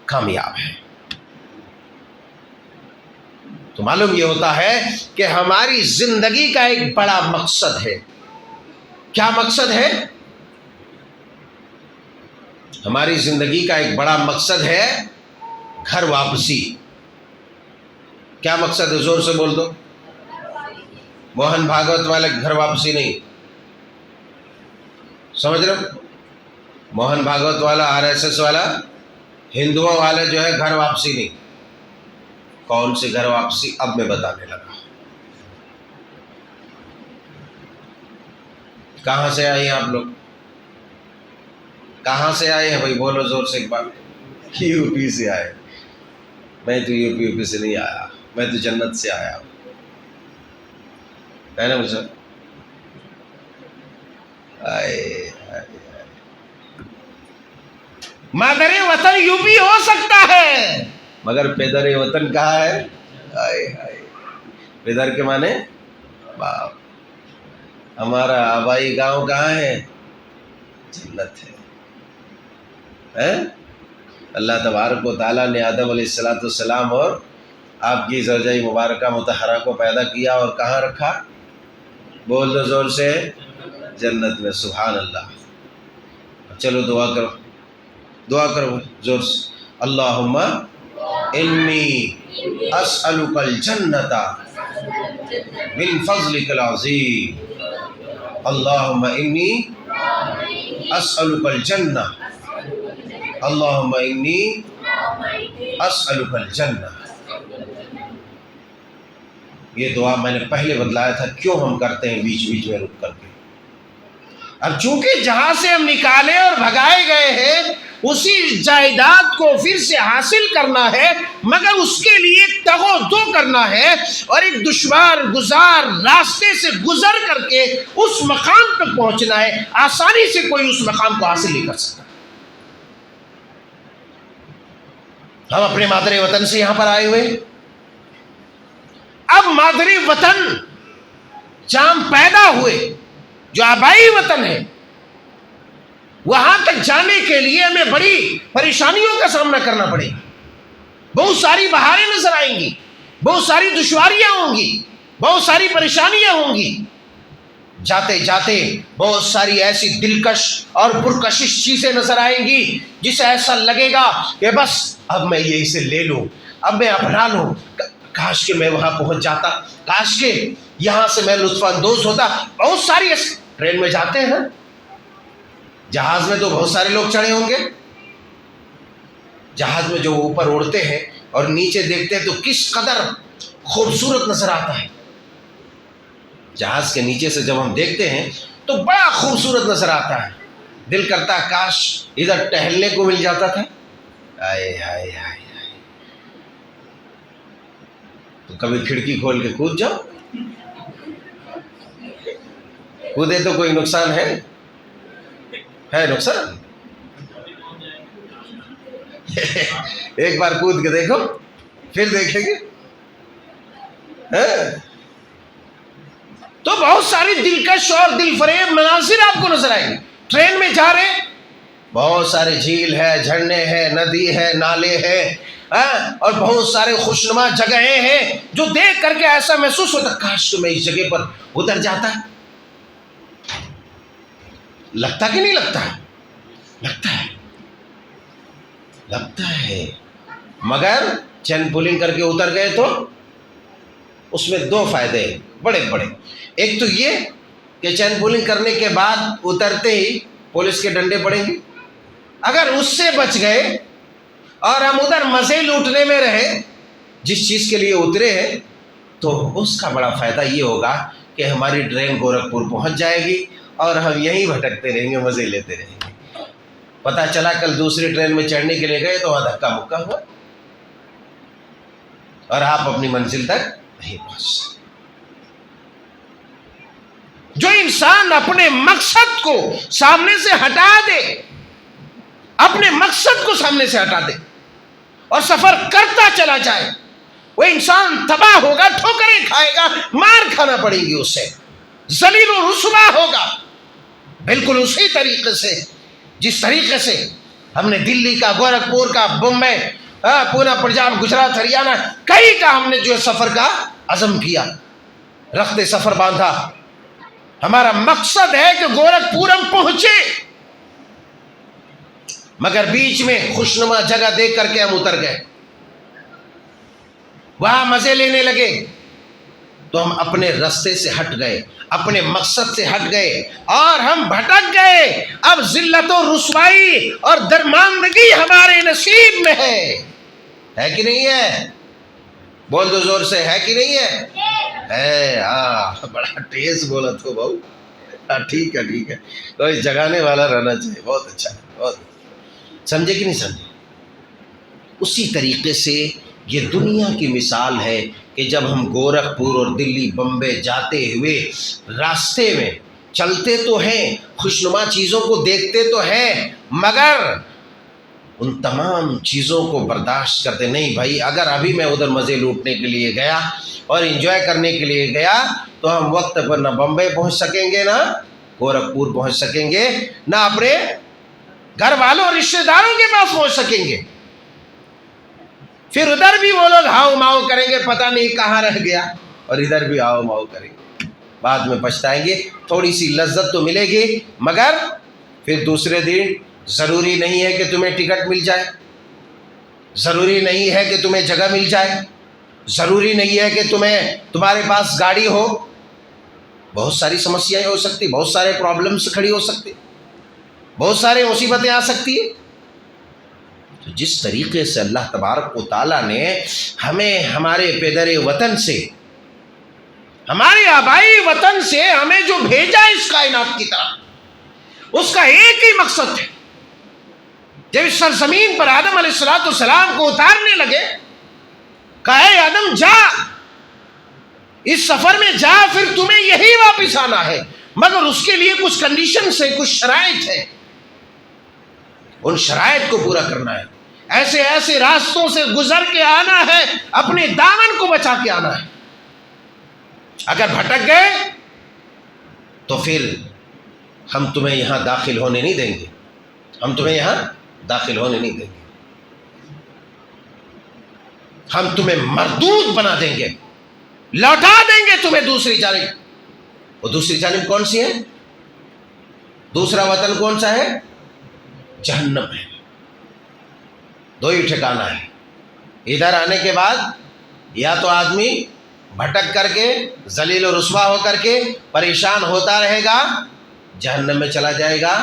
[SPEAKER 1] کامیاب ہے۔ تو معلوم یہ ہوتا ہے کہ ہماری زندگی کا ایک بڑا مقصد ہے۔ کیا مقصد ہے؟ ہماری زندگی کا ایک بڑا مقصد ہے گھر واپسی۔ کیا مقصد ہے؟ زور سے بول دو۔ موہن بھاگوت والے گھر واپسی نہیں، سمجھ رہے ہو؟ موہن بھاگوت والا، RSS والا، ہندوؤں والے جو ہے گھر واپسی نہیں۔ کون سی گھر واپسی؟ اب میں بتانے لگا۔ کہاں سے آئے ہیں آپ لوگ؟ کہاں سے آئے ہیں بھائی؟ بولو زور سے ایک بار۔ UP سے آئے۔ میں تو UP سے نہیں آیا، میں تو جنت سے آیا ہوں، ہے نا مجھے؟ مادر وطن UP ہو سکتا ہے مگر پیدر وطن کہاں ہے؟ پیدر کے معنی باپ۔ ہمارا آبائی گاؤں کہاں ہے؟ جنت ہے۔ اللہ تبارک و تعالیٰ نے آدم علیہ السلام اور آپ کی زوجہ مبارکہ مطہرہ کو پیدا کیا اور کہاں رکھا؟ بول دو زور سے، جنت میں۔ سبحان اللہ۔ چلو دعا کرو زور سے۔ اللہم انی اسألک الجنت من فضلک العظیم، اللہم انی اسألک الجنہ، اللہم انی اسألک الجنہ۔ یہ دعا میں نے پہلے بتلایا تھا کیوں ہم کرتے ہیں بیچ بیچ میں رک کر کے۔ اب چونکہ جہاں سے ہم نکالے اور بھگائے گئے ہیں اسی جائیداد کو پھر سے حاصل کرنا ہے، مگر اس کے لیے تگ و دو کرنا ہے اور ایک دشوار گزار راستے سے گزر کر کے اس مقام تک پہنچنا ہے۔ آسانی سے کوئی اس مقام کو حاصل نہیں کر سکتا۔ ہم اپنے مادر وطن سے یہاں پر آئے ہوئے، اب مادر وطن جہاں ہم پیدا ہوئے، جو آبائی وطن ہے، وہاں تک جانے کے لیے ہمیں بڑی پریشانیوں کا سامنا کرنا پڑے گا۔ بہت ساری بہاریں نظر آئیں گی، بہت ساری دشواریاں ہوں گی، بہت ساری پریشانیاں ہوں گی۔ جاتے جاتے بہت ساری ایسی دلکش اور پرکشش چیزیں نظر آئیں گی جسے ایسا لگے گا کہ بس اب میں یہ اسے لے لوں، اب میں اپنا لوں، کاش کہ میں وہاں پہنچ جاتا، کاش کہ یہاں سے میں لطف اندوز ہوتا۔ بہت ساری ٹرین میں جاتے ہیں، جہاز میں تو بہت سارے لوگ چڑھے ہوں گے۔ جہاز میں جو اوپر اڑتے ہیں اور نیچے دیکھتے ہیں تو کس قدر خوبصورت نظر آتا ہے۔ جہاز کے نیچے سے جب ہم دیکھتے ہیں تو بڑا خوبصورت نظر آتا ہے، دل کرتا ہے کاش ادھر ٹہلنے کو مل جاتا تھا۔ آئے ہائے ہائے، تو کبھی کھڑکی کھول کے کود جاؤ۔ کودے تو کوئی نقصان ہے نقصان؟ ایک بار کود کے دیکھو، پھر دیکھیں گے۔ بہت ساری دلکش اور دل فریب مناظر آپ کو نظر آئیں گے. ٹرین میں جا رہے ہیں، بہت سارے جھیل ہے، جھرنے ہیں، ندی ہے، نالے ہیں، اور بہت سارے خوشنما جگہیں ہیں جو دیکھ کر کے ایسا محسوس ہوتا کاش تو میں اس جگہ پر اتر جاتا. لگتا کہ نہیں لگتا؟ لگتا ہے. مگر چین پولنگ کر کے اتر گئے تو اس میں دو فائدے بڑے بڑے. ایک تو یہ کہ چین پولنگ کرنے کے بعد اترتے ہی پولیس کے ڈنڈے پڑیں گے. اگر اس سے بچ گئے اور ہم ادھر مزے لوٹنے میں رہے جس چیز کے لیے اترے ہیں، تو اس کا بڑا فائدہ یہ ہوگا کہ ہماری ٹرین گورکھپور پہنچ جائے گی اور ہم یہیں بھٹکتے رہیں گے، مزے لیتے رہیں گے. پتہ چلا کل دوسری ٹرین میں چڑھنے کے لیے گئے تو وہاں دھکا مکا ہوا اور آپ اپنی منزل تک نہیں پہنچ سکتے. جو انسان اپنے مقصد کو سامنے سے ہٹا دے، اپنے مقصد کو سامنے سے ہٹا دے اور سفر کرتا چلا جائے، وہ انسان تباہ ہوگا، ٹھوکریں کھائے گا، مار کھانا پڑے گی، اسے ذلیل و رسوا ہوگا. بالکل اسی طریقے سے جس طریقے سے ہم نے دلی کا، گورکھپور کا، بمبئی، پونا، پنجاب، گجرات، ہریانہ، کئی کا ہم نے جو سفر کا عزم کیا، رخت سفر باندھا. ہمارا مقصد ہے کہ گورکھپور ہم پہنچے، مگر بیچ میں خوشنما جگہ دیکھ کر کے ہم اتر گئے، وہاں مزے لینے لگے تو ہم اپنے راستے سے ہٹ گئے، اپنے مقصد سے ہٹ گئے اور ہم بھٹک گئے. اب ذلت و رسوائی اور درماندگی ہمارے نصیب میں ہے کہ نہیں ہے؟ بول دو زور سے، ہے کہ نہیں ہے؟ ہاں، بڑا تیز بولا تو بہو. ٹھیک ہے، کوئی جگانے والا رہنا چاہیے. بہت اچھا ہے، بہت سمجھے کہ نہیں سمجھے؟ اسی طریقے سے یہ دنیا کی مثال ہے کہ جب ہم گورکھپور اور دلی، بمبئی جاتے ہوئے راستے میں چلتے تو ہیں، خوشنما چیزوں کو دیکھتے تو ہیں، مگر ان تمام چیزوں کو برداشت کرتے نہیں. بھائی اگر ابھی میں ادھر مزے لوٹنے کے لیے گیا اور انجوائے کرنے کے لیے گیا تو ہم وقت پر نہ بمبئی پہنچ سکیں گے، نہ گورکھپور پہنچ سکیں گے، نہ اپنے گھر والوں اور رشتہ داروں کے پاس پہنچ سکیں گے. پھر ادھر بھی وہ لوگ ہاؤ ماؤ کریں گے، پتہ نہیں کہاں رہ گیا، اور ادھر بھی ہاؤ ماؤ کریں گے، بعد میں پچھتائیں گے. تھوڑی سی لذت تو ملے گی، مگر پھر دوسرے دن ضروری نہیں ہے کہ تمہیں ٹکٹ مل جائے، ضروری نہیں ہے کہ تمہیں جگہ مل جائے، ضروری نہیں ہے کہ تمہارے پاس گاڑی ہو. بہت ساری سمسیاں ہو سکتی، بہت سارے پرابلمس کھڑی ہو سکتی، بہت سارے مصیبتیں آ سکتی ہیں. تو جس طریقے سے اللہ تبارک و تعالیٰ نے ہمیں ہمارے پدر وطن سے، ہمارے آبائی وطن سے ہمیں جو بھیجا اس کائنات کی طرف، اس کا ایک ہی مقصد ہے. جب اس سرزمین پر آدم علیہ السلام کو اتارنے لگے، کہا اے آدم جا، اس سفر میں جا، پھر تمہیں یہی واپس آنا ہے، مگر اس کے لیے کچھ کنڈیشنز ہیں، کچھ شرائط ہیں، ان شرائط کو پورا کرنا ہے. ایسے ایسے راستوں سے گزر کے آنا ہے، اپنے دامن کو بچا کے آنا ہے. اگر بھٹک گئے تو پھر ہم تمہیں یہاں داخل ہونے نہیں دیں گے، ہم تمہیں یہاں داخل ہونے نہیں دیں گے، ہم تمہیں مردود بنا دیں گے، لوٹا دیں گے تمہیں دوسری جانب. وہ دوسری جانب کون سی ہے؟ دوسرا وطن کون سا ہے؟ جہنم ہے. دو ہی ٹھکانہ ہے. ادھر آنے کے بعد یا تو آدمی بھٹک کر کے، ذلیل و رسوا ہو کر کے پریشان ہوتا رہے گا، جہنم میں چلا جائے گا.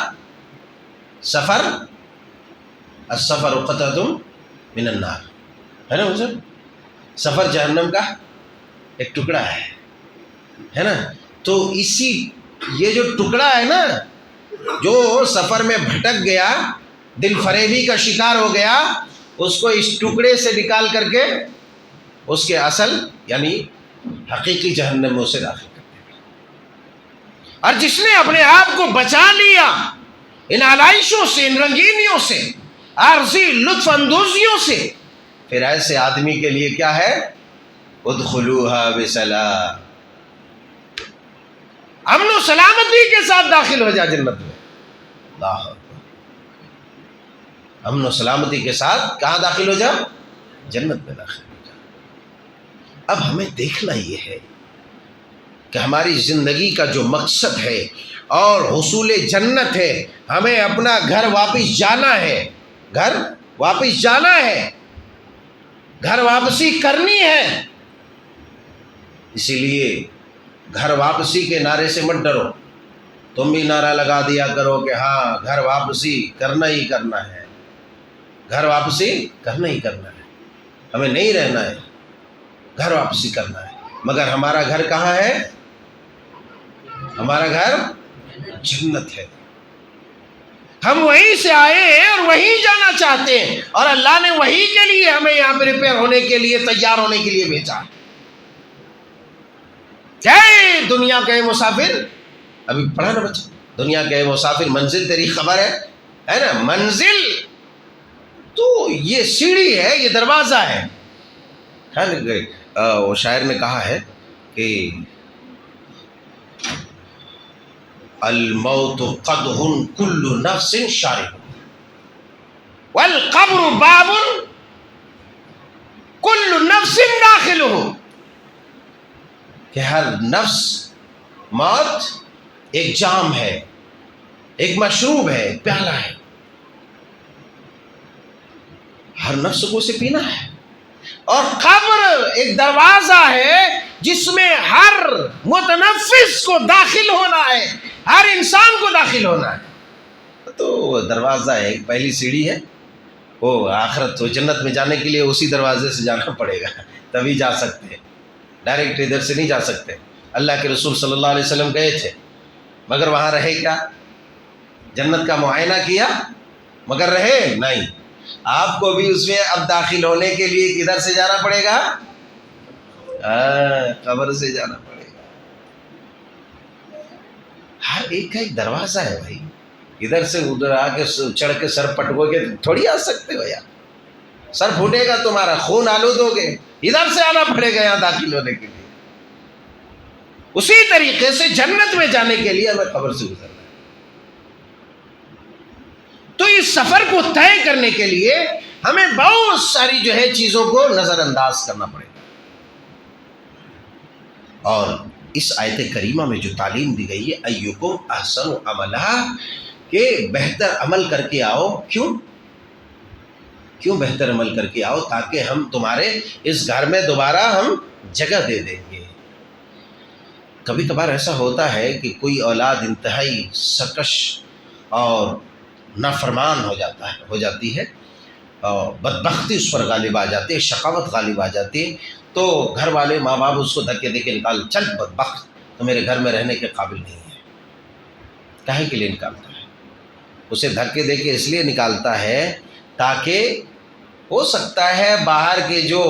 [SPEAKER 1] السفر قطعۃ من النار، ہے نا حضور؟ سفر جہنم کا ایک ٹکڑا ہے نا. تو یہ جو ٹکڑا ہے نا، جو سفر میں بھٹک گیا، دل فریبی کا شکار ہو گیا، اس کو اس ٹکڑے سے نکال کر کے اس کے اصل یعنی حقیقی جہنم میں اسے داخل کر دے گا. اور جس نے اپنے آپ کو بچا لیا ان آلائشوں سے، ان رنگینیوں سے، عارضی لطف اندوزیوں سے، پھر ایسے آدمی کے لیے کیا ہے؟ ادخلوها بسلام، امن و سلامتی کے ساتھ داخل ہو جا جنت میں. اللہ اکبر. امن و سلامتی کے ساتھ کہاں داخل ہو جا؟ جنت میں داخل ہو جا. اب ہمیں دیکھنا یہ ہے کہ ہماری زندگی کا جو مقصد ہے اور حصول جنت ہے، ہمیں اپنا گھر واپس جانا ہے. گھر واپس جانا ہے، گھر واپسی کرنی ہے. اسی لیے گھر واپسی کے نعرے سے مت ڈرو. تم بھی نعرہ لگا دیا کرو کہ ہاں گھر واپسی کرنا ہی کرنا ہے، گھر واپسی کرنا ہی کرنا ہے، ہمیں نہیں رہنا ہے، گھر واپسی کرنا ہے. مگر ہمارا گھر کہاں ہے؟ ہمارا گھر جنت ہے. ہم وہیں سے آئے ہیں اور وہیں جانا چاہتے ہیں، اور اللہ نے وہیں کے لیے ہمیں یہاں پہ ریپیئر ہونے کے لیے، تیار ہونے کے لیے بھیجا. کیا دنیا کے مسافر، ابھی پڑھا نا بچہ، دنیا کے مسافر منزل تیری خبر ہے نا؟ منزل تو یہ سیڑھی ہے، یہ دروازہ ہے. وہ شاعر نے کہا ہے کہ الموت قدح کل نفس شارب والقبر باب کل نفس داخلہ. کہ ہر نفس، موت ایک جام ہے، ایک مشروب ہے، ایک پیالہ ہے، ہر نفس کو اسے پینا ہے. اور قبر ایک دروازہ ہے جس میں ہر متنفس کو داخل ہونا ہے، ہر انسان کو داخل ہونا ہے. تو دروازہ ہے، ایک پہلی سیڑھی ہے، وہ آخرت، وہ جنت میں جانے کے لیے اسی دروازے سے جانا پڑے گا، تبھی جا سکتے ہیں. ڈائریکٹ ادھر سے نہیں جا سکتے. اللہ کے رسول صلی اللہ علیہ وسلم گئے تھے، مگر وہاں رہے کیا؟ جنت کا معائنہ کیا مگر رہے نہیں. آپ کو بھی اس میں اب داخل ہونے کے لیے کدھر سے جانا پڑے گا؟ قبر سے جانا پڑے گا. ہر ایک کا ایک دروازہ ہے بھائی. ادھر سے ادھر آ کے چڑھ کے سر پٹکو گے تھوڑی آ سکتے ہو یار. سر پھوٹے گا تمہارا، خون آلود ہوگے، ادھر سے آنا پڑے گا یہاں داخل ہونے کے لیے. اسی طریقے سے جنت میں جانے کے لیے ہمیں قبر سے گزرنا ہے. تو اس سفر کو طے کرنے کے لیے ہمیں بہت ساری جو ہے چیزوں کو نظر انداز کرنا پڑے گا. اور اس آیت کریمہ میں جو تعلیم دی گئی ہے ایکم احسن عملا، کہ بہتر عمل کر کے آؤ. کیوں بہتر عمل کر کے آؤ؟ تاکہ ہم تمہارے اس گھر میں دوبارہ ہم جگہ دے دیں گے. کبھی کبھار ایسا ہوتا ہے کہ کوئی اولاد انتہائی سرکش اور نافرمان ہو جاتی ہے، اور بدبختی اس پر غالب آ جاتی ہے، شقاوت غالب آ جاتی ہے. تو گھر والے ماں باپ اس کو دھکے دے کے نکال، چل بدبخت تو میرے گھر میں رہنے کے قابل نہیں ہے. کاہے کے لیے نکالتا ہے؟ اسے دھکے دے کے اس لیے نکالتا ہے تاکہ ہو سکتا ہے باہر کے جو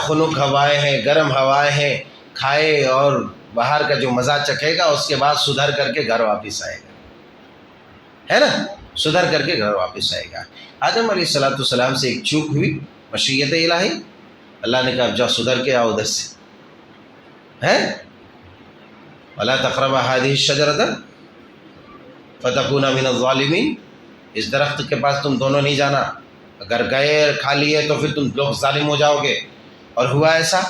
[SPEAKER 1] خنک ہوائیں ہیں، گرم ہوائیں ہیں، کھائے اور باہر کا جو مزہ چکھے گا، اس کے بعد سدھر کر کے گھر واپس آئے گا، ہے نا؟ سدھر کر کے گھر واپس آئے گا. آدم علیہ السلام سے ایک چوک ہوئی، مشیت الہی، اللہ نے کہا جا سدھر کے آؤ ادھر سے، ہے وَلَا تَقْرَبَا هَٰذِهِ الشَّجَرَةَ فَتَكُونَا مِنَ الظَّالِمِينَ. اس درخت کے پاس تم دونوں نہیں جانا، اگر گئے کھا لیے تو پھر تم لوگ ظالم ہو جاؤ گے. اور ہوا ایسا،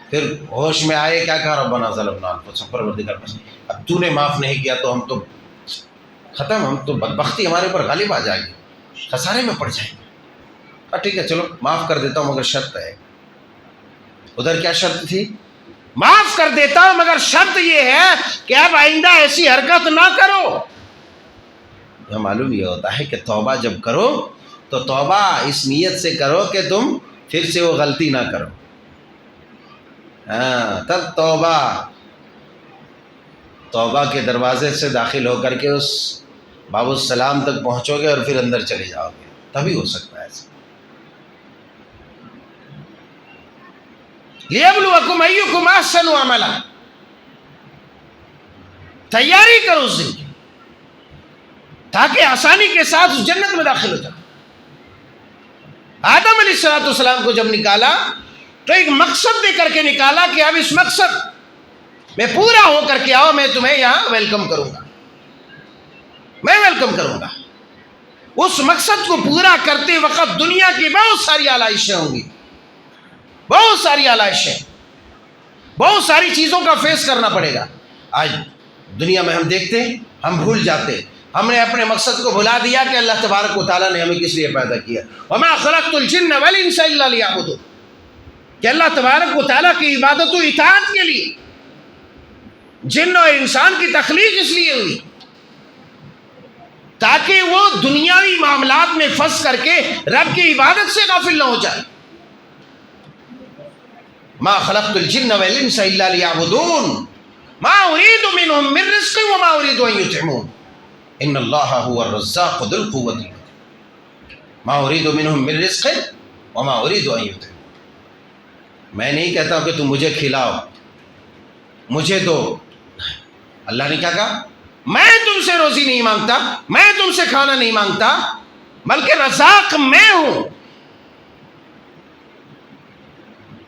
[SPEAKER 1] پھر ہوش میں آئے، کیا کہا؟ ربنا ظلمنا انفسنا، پروردگار بس اب تو نے معاف نہیں کیا تو ہم تو ختم، ہم تو بدبختی ہمارے اوپر غالب آ جائے گی، خسارے میں پڑ جائیں گے. ٹھیک ہے چلو معاف کر دیتا ہوں مگر شرط ہے. ادھر کیا شرط تھی؟ معاف کر دیتا ہوں مگر شرط یہ ہے کہ اب آئندہ ایسی حرکت نہ کرو. معلوم یہ ہوتا ہے کہ توبہ جب کرو تو توبہ اس نیت سے کرو کہ تم پھر سے وہ غلطی نہ کرو. تب توبہ کے دروازے سے داخل ہو کر کے اس باب السلام تک پہنچو گے اور پھر اندر چلے جاؤ گے، تبھی ہو سکتا ہے ایسا. لِيَبْلُوَكُمْ أَيُّكُمْ أَحْسَنُ عَمَلًا. تیاری کرو اس دن کی تاکہ آسانی کے ساتھ اس جنت میں داخل ہو جاؤ. آدم علیہ السلام کو جب نکالا تو ایک مقصد دے کر کے نکالا کہ اب اس مقصد میں پورا ہو کر کے آؤ، میں تمہیں یہاں ویلکم کروں گا، میں ویلکم کروں گا۔ اس مقصد کو پورا کرتے وقت دنیا کی بہت ساری آلائشیں ہوں گی، بہت ساری آلائشیں، بہت ساری چیزوں کا فیس کرنا پڑے گا۔ آج دنیا میں ہم دیکھتے ہیں، ہم بھول جاتے، ہم نے اپنے مقصد کو بھلا دیا کہ اللہ تبارک و تعالیٰ نے ہمیں کس لیے پیدا کیا۔ وَمَا خَلَقْتُ الْجِنَّ وَالْإِنسَ إِلَّا لِيَعْبُدُونِ، کہ اللہ تبارک و تعالیٰ کی عبادت و اطاعت کے لیے جن اور انسان کی تخلیق اس لیے ہوئی تاکہ وہ دنیاوی معاملات میں پھنس کر کے رب کی عبادت سے غافل نہ ہو جائے۔ ما خلقت الجن والانس الا ليعبدون ما اريد منهم من رزق وما اريد ان يطعمون ان الله هو الرزاق ذو القوة المتين ما اريد منهم من رزق وما اريد ان يطعمون، میں نہیں کہتا کہ تم مجھے کھلاؤ، مجھے دو۔ اللہ نے کیا کہا؟ میں تم سے روزی نہیں مانگتا، میں تم سے کھانا نہیں مانگتا، بلکہ رزاق میں ہوں۔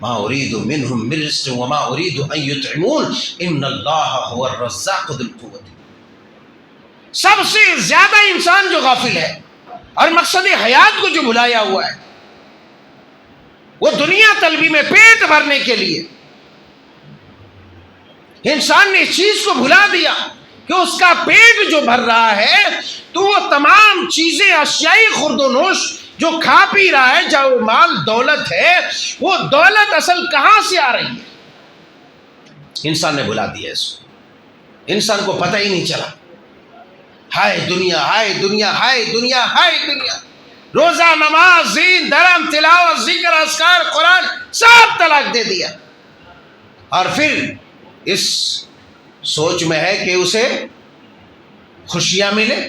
[SPEAKER 1] ما اريد منهم من رزق وما اريد ان يطعمون ان الله هو الرزاق ذو القوة۔ سب سے زیادہ انسان جو غافل ہے اور مقصد حیات کو جو بھلایا ہوا ہے، وہ دنیا طلبی میں پیٹ بھرنے کے لیے انسان نے اس چیز کو بھلا دیا کہ اس کا پیٹ جو بھر رہا ہے تو وہ تمام چیزیں اشیائی خورد و نوش جو کھا پی رہا ہے، چاہے وہ مال دولت ہے، وہ دولت اصل کہاں سے آ رہی ہے؟ انسان نے بھلا دیا اس کو، انسان کو پتہ ہی نہیں چلا۔ ہائے دنیا، ہائے دنیا، ہائے دنیا، ہائے دنیا، روزہ، نماز، دین، دھرم، تلاوت، ذکر، اذکار، قرآن سب طلاق دے دیا، اور پھر اس سوچ میں ہے کہ اسے خوشیاں ملے،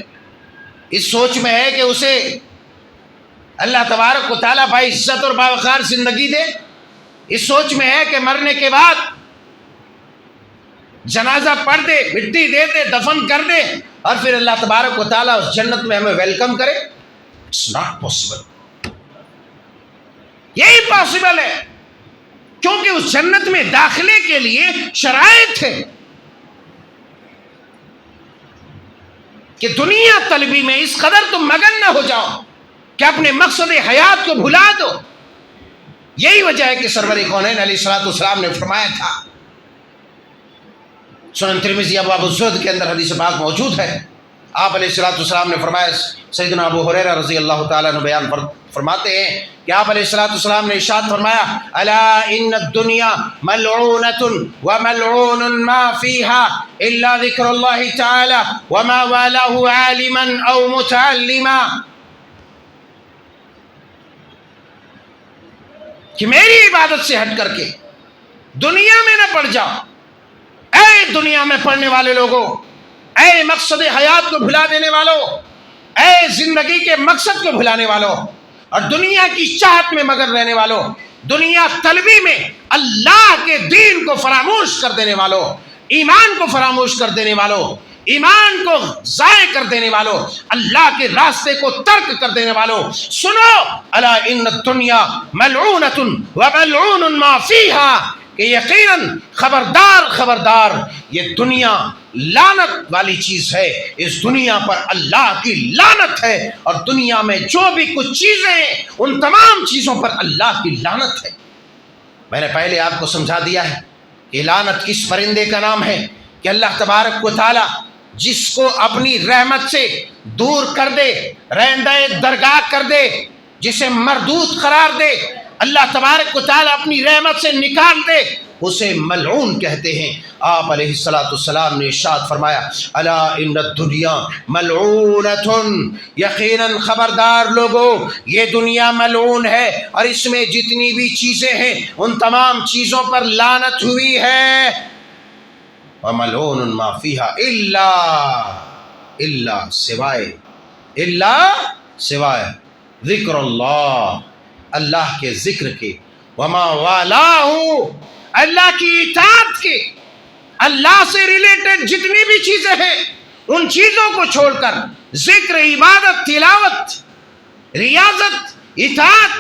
[SPEAKER 1] اس سوچ میں ہے کہ اسے اللہ تبارک و تعالیٰ باعزت اور باوقار زندگی دے، اس سوچ میں ہے کہ مرنے کے بعد جنازہ پڑھ دے، مٹی دے دے، دفن کر دے، اور پھر اللہ تبارک و تعالیٰ اس جنت میں ہمیں ویلکم کرے۔ It's not possible. یہی پاسبل ہے کیونکہ اس جنت میں داخلے کے لیے شرائط ہے کہ دنیا طلبی میں اس قدر تم مگن نہ ہو جاؤ کہ اپنے مقصد حیات کو بھلا دو۔ یہی وجہ ہے کہ سرور کونین علیہ الصلوۃ والسلام نے فرمایا تھا، سنن ترمذی ابواب الزہد کے اندر حدیث پاک موجود ہے، آپ علیہ الصلوۃ والسلام نے فرمایا، سیدنا ابو ہریرہ رضی اللہ تعالیٰ عنہ بیان فرماتے ہیں کہ آپ علیہ الصلوۃ والسلام نے ارشاد فرمایا، الا ان الدنیا ملعونۃ وملعون ما فیها الا ذکر اللہ تعالی وما والاه عالما او متعلما، کہ میری عبادت سے ہٹ کر کے دنیا میں نہ پڑ جاؤ۔ اے دنیا میں پڑھنے والے لوگوں، اے مقصد حیات کو بھلا دینے والوں، اے زندگی کے مقصد کو بھلانے والوں اور دنیا کی چاہت میں مگن رہنے والوں، دنیا طلبی میں اللہ کے دین کو فراموش کر دینے والوں، ایمان کو فراموش کر دینے والوں، ایمان کو ضائع کر دینے والوں، اللہ کے راستے کو ترک کر دینے والوں، سنو، الا ان الدنیا ملعونۃ وملعون ما فیہا، کہ یقیناً خبردار خبردار، یہ دنیا لعنت والی چیز ہے، اس دنیا پر اللہ کی لعنت ہے، اور دنیا میں جو بھی کچھ چیزیں ہیں ان تمام چیزوں پر اللہ کی لعنت ہے۔ میں نے پہلے آپ کو سمجھا دیا ہے کہ لعنت کس پرندے کا نام ہے، کہ اللہ تبارک و تعالی جس کو اپنی رحمت سے دور کر دے، رہندہ درگاہ کر دے، جسے مردود قرار دے، اللہ تبارک و تعالیٰ اپنی رحمت سے نکال دے، اسے ملعون کہتے ہیں۔ آپ علیہ الصلوۃ والسلام نے ارشاد فرمایا، الا ان الدنیا ملعونۃ، یقیناً خبردار لوگوں، یہ دنیا ملعون ہے، اور اس میں جتنی بھی چیزیں ہیں ان تمام چیزوں پر لعنت ہوئی ہے، وملعون ما فیہا الا سوائے ذکر اللہ، اللہ کے ذکر کے، وما والاہ، اللہ کی اطاعت کے، اللہ سے ریلیٹڈ جتنی بھی چیزیں ہیں ان چیزوں کو چھوڑ کر ذکر، عبادت، تلاوت، ریاضت، اطاعت،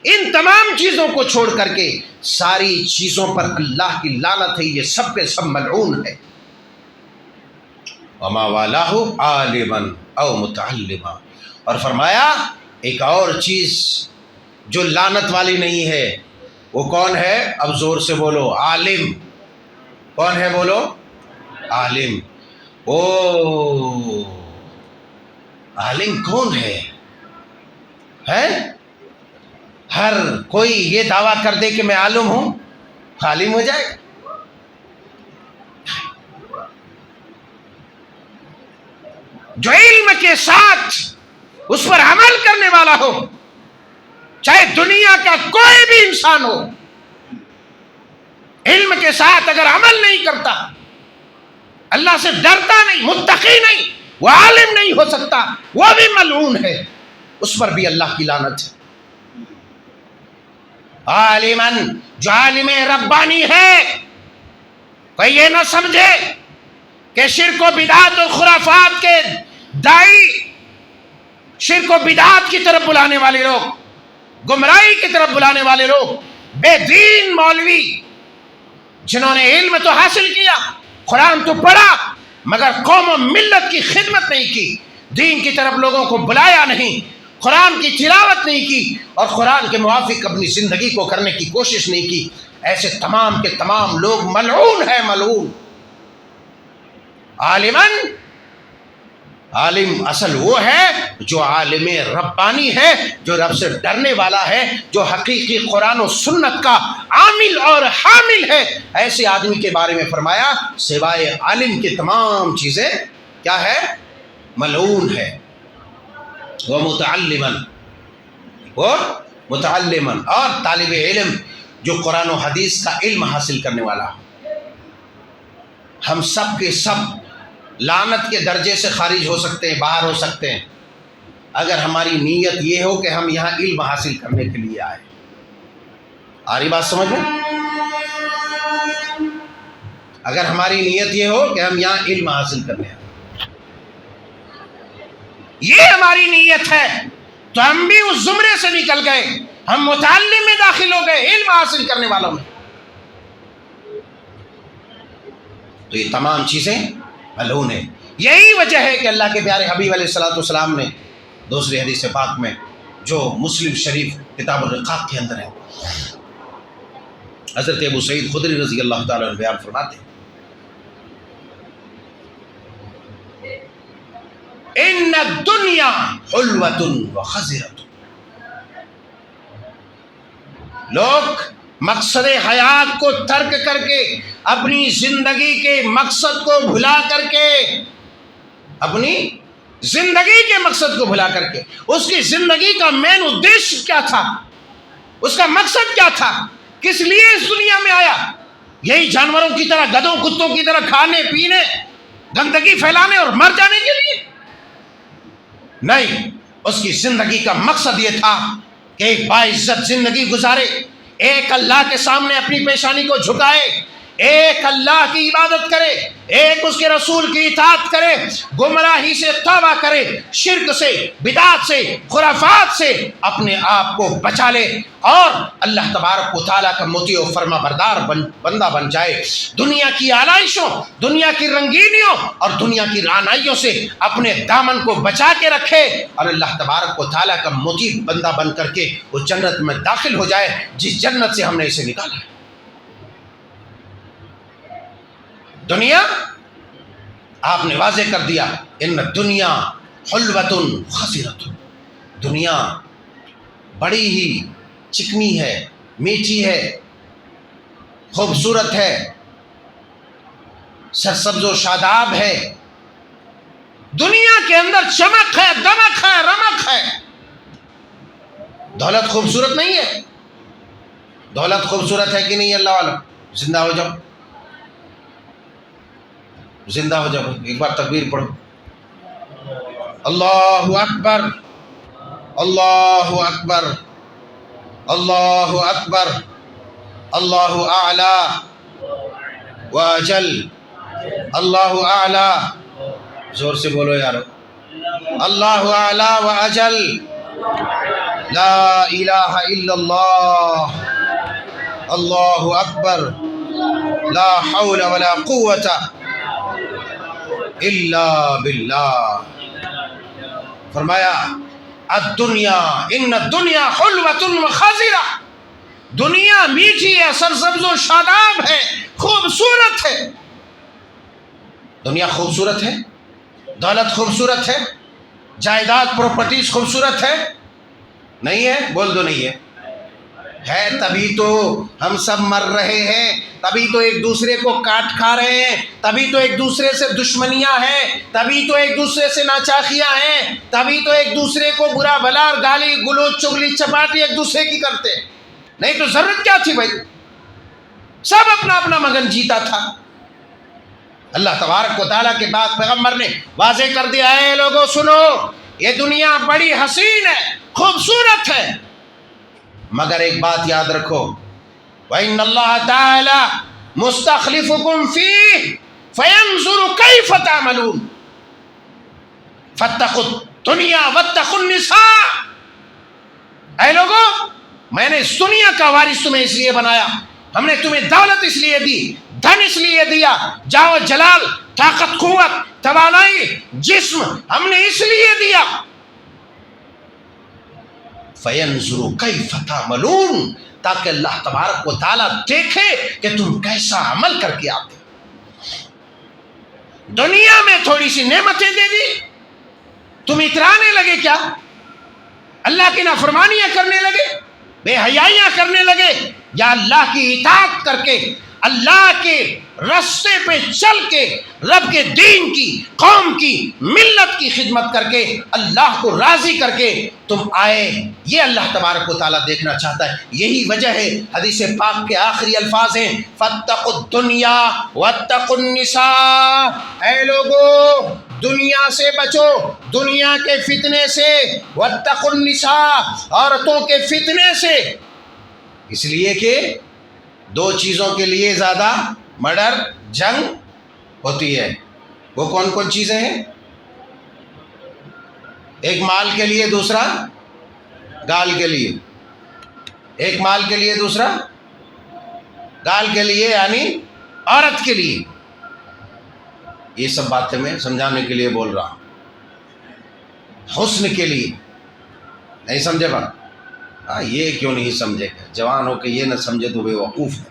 [SPEAKER 1] ان تمام چیزوں کو چھوڑ کر کے ساری چیزوں پر اللہ کی لعنت ہے، یہ سب کے سب ملعون ہے۔ وما والاہ عالما او متعلما، اور فرمایا ایک اور چیز جو لعنت والی نہیں ہے، وہ کون ہے؟ اب زور سے بولو، عالم۔ کون ہے؟ بولو، عالم۔ او عالم کون ہے؟ ہر کوئی یہ دعویٰ کر دے کہ میں عالم ہوں، عالم ہو جائے گا؟ جو علم کے ساتھ اس پر عمل کرنے والا ہو، چاہے دنیا کا کوئی بھی انسان ہو، علم کے ساتھ اگر عمل نہیں کرتا، اللہ سے ڈرتا نہیں، متقی نہیں، وہ عالم نہیں ہو سکتا، وہ بھی ملعون ہے، اس پر بھی اللہ کی لعنت ہے۔ عالماً، جو عالم ربانی ہے، کوئی یہ نہ سمجھے کہ شرک و بدعات و خرافات کے دائی، شرک و بدعات کی طرف بلانے والے لوگ، گمراہی کی طرف بلانے والے لوگ، بے دین مولوی جنہوں نے علم تو حاصل کیا، قرآن تو پڑھا، مگر قوم و ملت کی خدمت نہیں کی، دین کی طرف لوگوں کو بلایا نہیں، قرآن کی تلاوت نہیں کی، اور قرآن کے موافق اپنی زندگی کو کرنے کی کوشش نہیں کی، ایسے تمام کے تمام لوگ ملعون ہے، ملعون۔ عالماً، عالم اصل وہ ہے جو عالم ربانی ہے، جو رب سے ڈرنے والا ہے، جو حقیقی قرآن و سنت کا عامل اور حامل ہے۔ ایسے آدمی کے بارے میں فرمایا سوائے عالم کی تمام چیزیں کیا ہے؟ ملعون ہے۔ وہ متعلماً، اور طالب علم جو قرآن و حدیث کا علم حاصل کرنے والا۔ ہم سب کے سب لعنت کے درجے سے خارج ہو سکتے ہیں، باہر ہو سکتے ہیں، اگر ہماری نیت یہ ہو کہ ہم یہاں علم حاصل کرنے کے لیے آئے۔ آ رہی بات سمجھ میں؟ اگر ہماری نیت یہ ہو کہ ہم یہاں علم حاصل کرنے آئے، یہ ہماری نیت ہے، تو ہم بھی اس زمرے سے نکل گئے، ہم متعلم میں داخل ہو گئے، علم حاصل کرنے والوں میں۔ تو یہ تمام چیزیں ملعون ہیں۔ یہی وجہ ہے کہ اللہ کے پیارے حبیب علیہ الصلوۃ والسلام نے دوسری حدیث پاک میں، جو مسلم شریف کتاب الرقاق کے اندر ہے، حضرت ابو سعید خدری رضی اللہ تعالیٰ عنہ بیان فرماتے ہیں، ان الدنیا حلوۃ وخضرۃ، لوگ مقصد حیات کو ترک کر کے، اپنی زندگی کے مقصد کو بھلا کر کے، اپنی زندگی کے مقصد کو بھلا کر کے، اس کی زندگی کا مین ادیش کیا تھا، اس کا مقصد کیا تھا، کس لیے اس دنیا میں آیا؟ یہی جانوروں کی طرح، گدھوں کتوں کی طرح کھانے پینے، گندگی پھیلانے اور مر جانے کے لیے؟ نہیں، اس کی زندگی کا مقصد یہ تھا کہ ایک باعزت زندگی گزارے، ایک اللہ کے سامنے اپنی پیشانی کو جھکائے، ایک اللہ کی عبادت کرے، ایک اس کے رسول کی اطاعت کرے، گمراہی سے توبہ کرے، شرک سے، بدعات سے، خرافات سے اپنے آپ کو بچا لے، اور اللہ تبارک و تعالیٰ کا مطیع و فرما بردار بندہ بن جائے، دنیا کی آلائشوں، دنیا کی رنگینیوں اور دنیا کی رعنائیوں سے اپنے دامن کو بچا کے رکھے، اور اللہ تبارک و تعالیٰ کا مطیع بندہ بن کر کے وہ جنت میں داخل ہو جائے جس جنت سے ہم نے اسے نکالا ہے۔ دنیا آپ نے واضح کر دیا، ان دنیا حلوۃ خضرۃ، دنیا بڑی ہی چکنی ہے، میٹھی ہے، خوبصورت ہے، سرسبز و شاداب ہے، دنیا کے اندر چمک ہے، دمک ہے، رمق ہے۔ دولت خوبصورت نہیں ہے؟ دولت خوبصورت ہے کہ نہیں؟ اللہ والا زندہ ہو جاؤ، زندہ ہو جاؤ، ایک بار تکبیر پڑھو، اللہ اکبر، اللہ اکبر، اللہ اکبر، اللہ اعلی واجل، اللہ اعلی، زور سے بولو یارو، اللہ اعلی واجل، لا الہ الا اللہ، اللہ اکبر، لا حول ولا قوت الا باللہ۔ فرمایا الدنیا ان الدنیا حلوۃ وخضرہ، دنیا میٹھی ہے، سرسبز و شاداب ہے، خوبصورت ہے۔ دنیا خوبصورت ہے، دولت خوبصورت ہے، جائیداد پراپرٹیز خوبصورت ہے؟ نہیں ہے؟ بول دو نہیں ہے تبھی تو ہم سب مر رہے ہیں، تبھی تو ایک دوسرے کو کاٹ کھا رہے ہیں، تبھی تو ایک دوسرے سے دشمنیاں ہیں، تبھی تو ایک دوسرے سے ناچاخیاں ہیں، تبھی تو ایک دوسرے کو برا بھلا اور گالی گلوچ چگلی چپاٹی ایک دوسرے کی کرتے ہیں۔ نہیں تو ضرورت کیا تھی بھائی؟ سب اپنا اپنا مگن جیتا تھا۔ اللہ تبارک و تعالیٰ کے بعد پیغمبر نے واضح کر دیا ہے، لوگوں سنو، یہ دنیا بڑی حسین ہے، خوبصورت ہے، مگر ایک بات یاد رکھو، وَإِنَّ اللَّهَ تَعَالَى مُسْتَخْلِفُكُمْ فِيهِ فَيَنْظُرُ كَيْفَ تَعْمَلُونَ فَاتَّقُوا الدُّنْيَا وَاتَّقُوا النِّسَاءَ۔ اے لوگو، میں نے اس دنیا کا وارث تمہیں اس لیے بنایا، ہم نے تمہیں دولت اس لیے دی، دھن اس لیے دیا، جاہ و جلال، طاقت قوت، توانائی، جسم ہم نے اس لیے دیا۔ فَيَنْظُرُ كَيْفَ تَعْمَلُونَ، تاکہ اللہ تبارک و تعالیٰ دیکھے کہ تم کیسا عمل کر کے آتے۔ دنیا میں تھوڑی سی نعمتیں دے دی، تم اترانے لگے کیا؟ اللہ کی نافرمانیاں کرنے لگے، بے حیائیاں کرنے لگے، یا اللہ کی اطاعت کر کے، اللہ کے راستے پہ چل کے، رب کے دین کی، قوم کی، ملت کی خدمت کر کے، اللہ کو راضی کر کے تم آئے؟ یہ اللہ تبارک و تعالیٰ دیکھنا چاہتا ہے۔ یہی وجہ ہے حدیث پاک کے آخری الفاظ ہیں، فَاتَّقُوا الدُّنْيَا وَاتَّقُوا النِّسَاءَ۔ اے لوگو، دنیا سے بچو، دنیا کے فتنے سے، وَاتَّقُوا النِّسَاءَ، عورتوں کے فتنے سے، اس لیے کہ دو چیزوں کے لیے زیادہ مرڈر، جنگ ہوتی ہے۔ وہ کون کون چیزیں ہیں؟ ایک مال کے لیے، دوسرا گال کے لیے۔ ایک مال کے لیے، دوسرا گال کے لیے، یعنی عورت کے لیے۔ یہ سب باتیں میں سمجھانے کے لیے بول رہا ہوں۔ حسن کے لیے، نہیں سمجھے بات؟ یہ کیوں نہیں سمجھے گا؟ جوان ہو کے یہ نہ سمجھے تو بے وقوف ہے،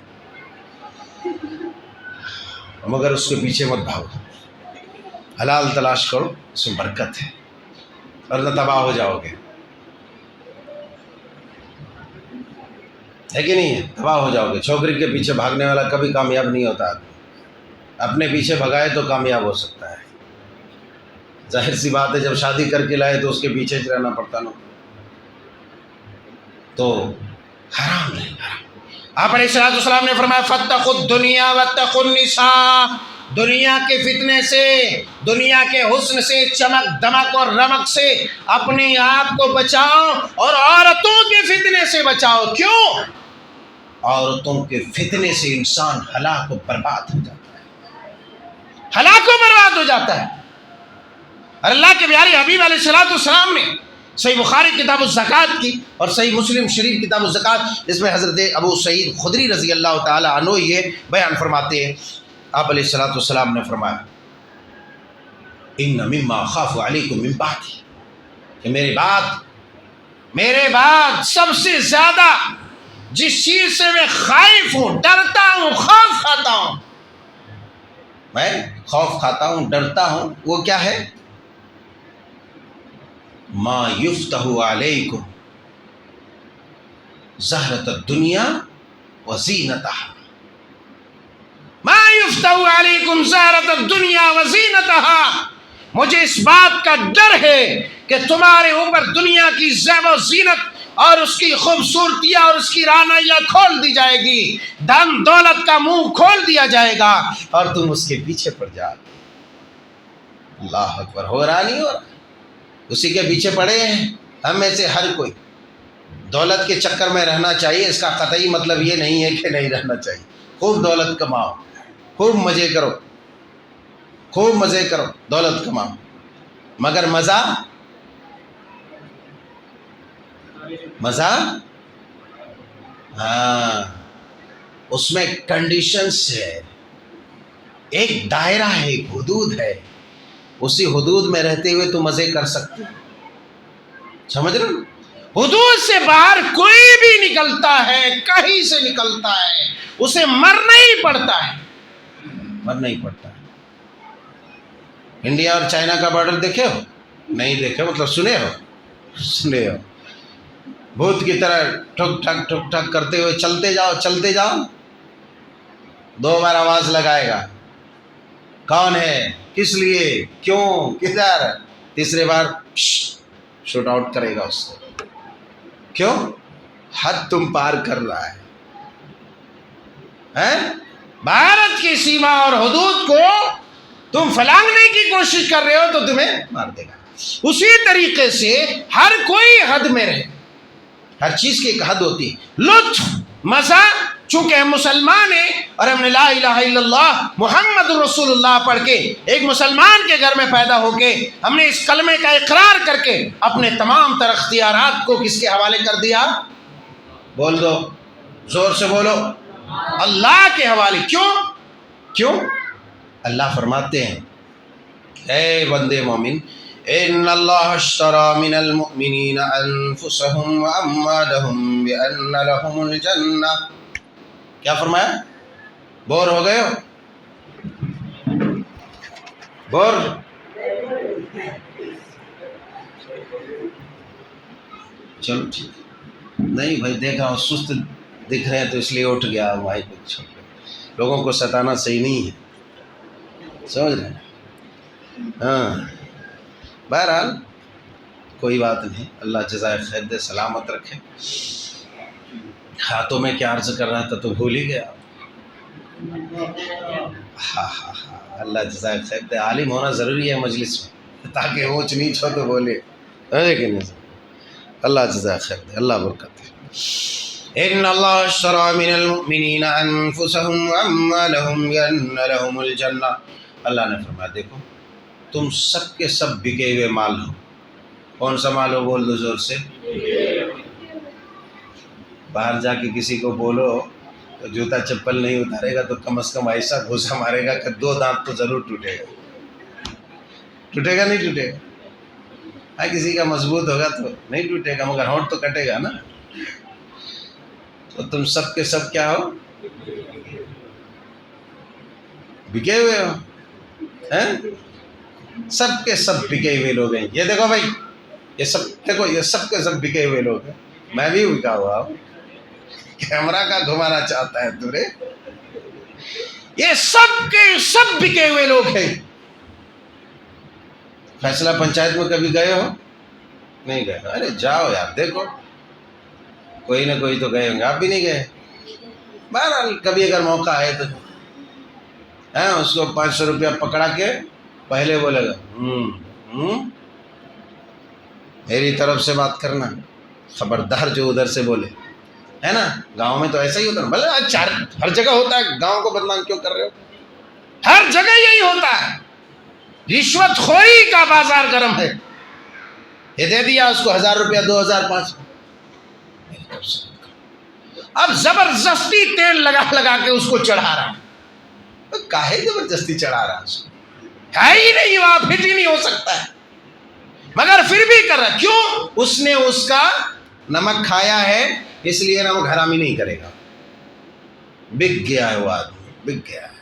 [SPEAKER 1] مگر اس کے پیچھے مت بھاگو، حلال تلاش کرو، اس میں برکت ہے، ورنہ تباہ ہو جاؤ گے، ہے کہ نہیں ہے؟ تباہ ہو جاؤ گے۔ چھوکری کے پیچھے بھاگنے والا کبھی کامیاب نہیں ہوتا، اپنے پیچھے بھگائے تو کامیاب ہو سکتا ہے۔ ظاہر سی بات ہے، جب شادی کر کے لائے تو اس کے پیچھے رہنا پڑتا نا، تو حرام نہیں، حرام۔ آپ علیہ السلام نے فرمایا فَاتَّقُوا الدُّنْيَا وَاتَّقُوا النِّسَاءَ، دنیا کے فتنے سے، دنیا کے حسن سے، چمک دمک اور رمق سے اپنے آپ کو بچاؤ، اور عورتوں کے فتنے سے بچاؤ۔ کیوں؟ عورتوں کے فتنے سے انسان ہلاک و برباد ہو جاتا ہے، ہلاک و برباد ہو جاتا ہے۔ اور اللہ کے پیارے حبیب علیہ السلام نے صحیح بخاری کتاب الزکوٰۃ کی اور صحیح مسلم شریف کتاب الزکوٰۃ، اس میں حضرت ابو سعید خدری رضی اللہ تعالی عنہ یہ بیان فرماتے ہیں، آپ علیہ السلام نے فرمایا ان مما اخاف علیکم من بعدی، کہ میرے بعد سب سے زیادہ جس چیز سے میں خائف ہوں، ڈرتا ہوں، خوف کھاتا ہوں، میں خوف کھاتا ہوں، ڈرتا ہوں، وہ کیا ہے؟ ما یفتح علیکم زہرۃ الدنیا وزینتها، ما یفتح علیکم زہرۃ الدنیا وزینتها، مجھے اس بات کا ڈر ہے کہ تمہارے اوپر دنیا کی زیب و زینت اور اس کی خوبصورتیاں اور اس کی رعنائیاں کھول دی جائے گی، دھن دولت کا منہ کھول دیا جائے گا اور تم اس کے پیچھے پڑ جاؤ۔ اللہ اکبر، ہو رہا نہیں ہو رہا؟ اسی کے پیچھے پڑے ہیں ہم میں سے ہر کوئی۔ دولت کے چکر میں رہنا چاہیے، اس کا قطعی مطلب یہ نہیں ہے کہ نہیں رہنا چاہیے۔ خوب دولت کماؤ، خوب مزے کرو، خوب مزے کرو، دولت کماؤ، مگر مزہ مزہ ہاں، اس میں کنڈیشنز ہے، ایک دائرہ ہے، ایک حدود ہے، اسی حدود میں رہتے ہوئے تو مزے کر سکتے، سمجھ رہے ہو؟ حدود سے باہر کوئی بھی نکلتا ہے، کہیں سے نکلتا ہے، اسے مرنا ہی پڑتا ہے، مرنا ہی پڑتا ہے۔ انڈیا اور چائنا کا بارڈر دیکھے ہو؟ نہیں دیکھے، مطلب سنے ہو؟ سنے ہو؟ بھوت کی طرح ٹھک ٹھک کرتے ہوئے چلتے جاؤ چلتے جاؤ، 2 بار آواز لگائے گا، کون ہے، کس لیے، کیوں، کدھر، تیسرے بار شوٹ آؤٹ کرے گا اس کو، کیوں؟ حد تم پار کر رہا ہے، بھارت کی سیما اور حدود کو تم فلانگنے کی کوشش کر رہے ہو تو تمہیں مار دے گا۔ اسی طریقے سے ہر کوئی حد میں رہے، ہر چیز کی ایک حد ہوتی ہے، لطف مزہ، چونکہ ہم مسلمان ہیں اور ہم نے لا الہ الا اللہ محمد رسول اللہ پڑھ کے ایک مسلمان کے گھر میں پیدا ہو کے ہم نے اس کلمے کا اقرار کر کے اپنے تمام تر اختیارات کو کس کے حوالے کر دیا؟ بول دو، زور سے بولو، اللہ کے حوالے۔ کیوں؟ اللہ فرماتے ہیں، اے بندے مومن، ان اللہ اشتری من المؤمنین انفسهم واموالهم بان لهم الجنہ۔ کیا فرمایا؟ بور ہو گئے ہو؟ بور؟ چلو ٹھیک، نہیں بھائی دیکھ رہا ہوں سست دکھ رہے ہیں تو اس لیے اٹھ گیا، بھائی چھوڑ، لوگوں کو ستانا صحیح نہیں ہے، سمجھ رہے ہیں؟ ہاں، بہرحال کوئی بات نہیں، اللہ جزائے خیر دے، سلامت رکھے۔ ہاں تو میں کیا عرض کر رہا تھا تو بھول ہی گیا۔ ہاں اللہ جزائے خیر دے، عالم ہونا ضروری ہے مجلس میں تاکہ اونچ نیچ ہو تو بولے، ہے کہ نہیں؟ اللہ جزائے خیر دے، اللہ برکت دے۔ ان اللہ اشتری من المؤمنین انفسهم واموالهم بان لهم الجنہ، اللہ نے فرمایا دیکھو تم سب کے سب بکے ہوئے مال ہو۔ کون سا مال ہو؟ بول دو زور سے۔ باہر جا کے کسی کو بولو تو جوتا چپل نہیں اتارے گا تو کم از کم ایسا گھوسا مارے گا کہ 2 دانت تو ضرور ٹوٹے گا، ٹوٹے گا نہیں ٹوٹے گا؟ ہاں کسی کا مضبوط ہوگا تو نہیں ٹوٹے گا مگر ہونٹ تو کٹے گا نا۔ تو تم سب کے سب کیا ہو؟ بکے ہوئے ہو، ہیں؟ سب کے سب بکے ہوئے لوگ ہیں۔ یہ دیکھو بھائی، یہ سب دیکھو، یہ سب کے سب بکے ہوئے لوگ ہیں، میں بھی بکا ہوا ہوں، کیمرہ کا گھمانا چاہتا ہے تورے، یہ سب کے سب بکے ہوئے لوگ ہیں۔ فیصلہ پنچایت میں کبھی گئے ہو؟ نہیں گئے؟ ارے جاؤ یار، دیکھو کوئی نہ کوئی تو گئے ہوں گے، آپ بھی نہیں گئے؟ بہرحال کبھی اگر موقع آئے تو اس کو 500 روپیہ پکڑا کے پہلے بولے گا میری طرف سے بات کرنا، خبردار جو ادھر سے بولے، ہے نا؟ گاؤں میں تو ایسا ہی ہوتا ہے، بھلے ہر جگہ ہوتا ہے، گاؤں کو بدنام کیوں کر رہے ہو؟ ہر جگہ یہی ہوتا ہے، رشوت خوری کا بازار گرم ہے۔ یہ دے دیا اس کو 1000 روپیہ، 2000، 500، اب زبردستی تیل لگا کے اس کو چڑھا رہا ہے۔ کاہے زبردستی چڑھا رہا ہے؟ اس کو ہے ہی نہیں، وہاں فٹ ہی نہیں ہو سکتا ہے، مگر پھر بھی کر رہا۔ کیوں؟ اس نے اس کا نمک کھایا ہے، اس لیے نمک حرامی نہیں کرے گا۔ بک گیا ہے وہ آدمی، بک گیا ہے۔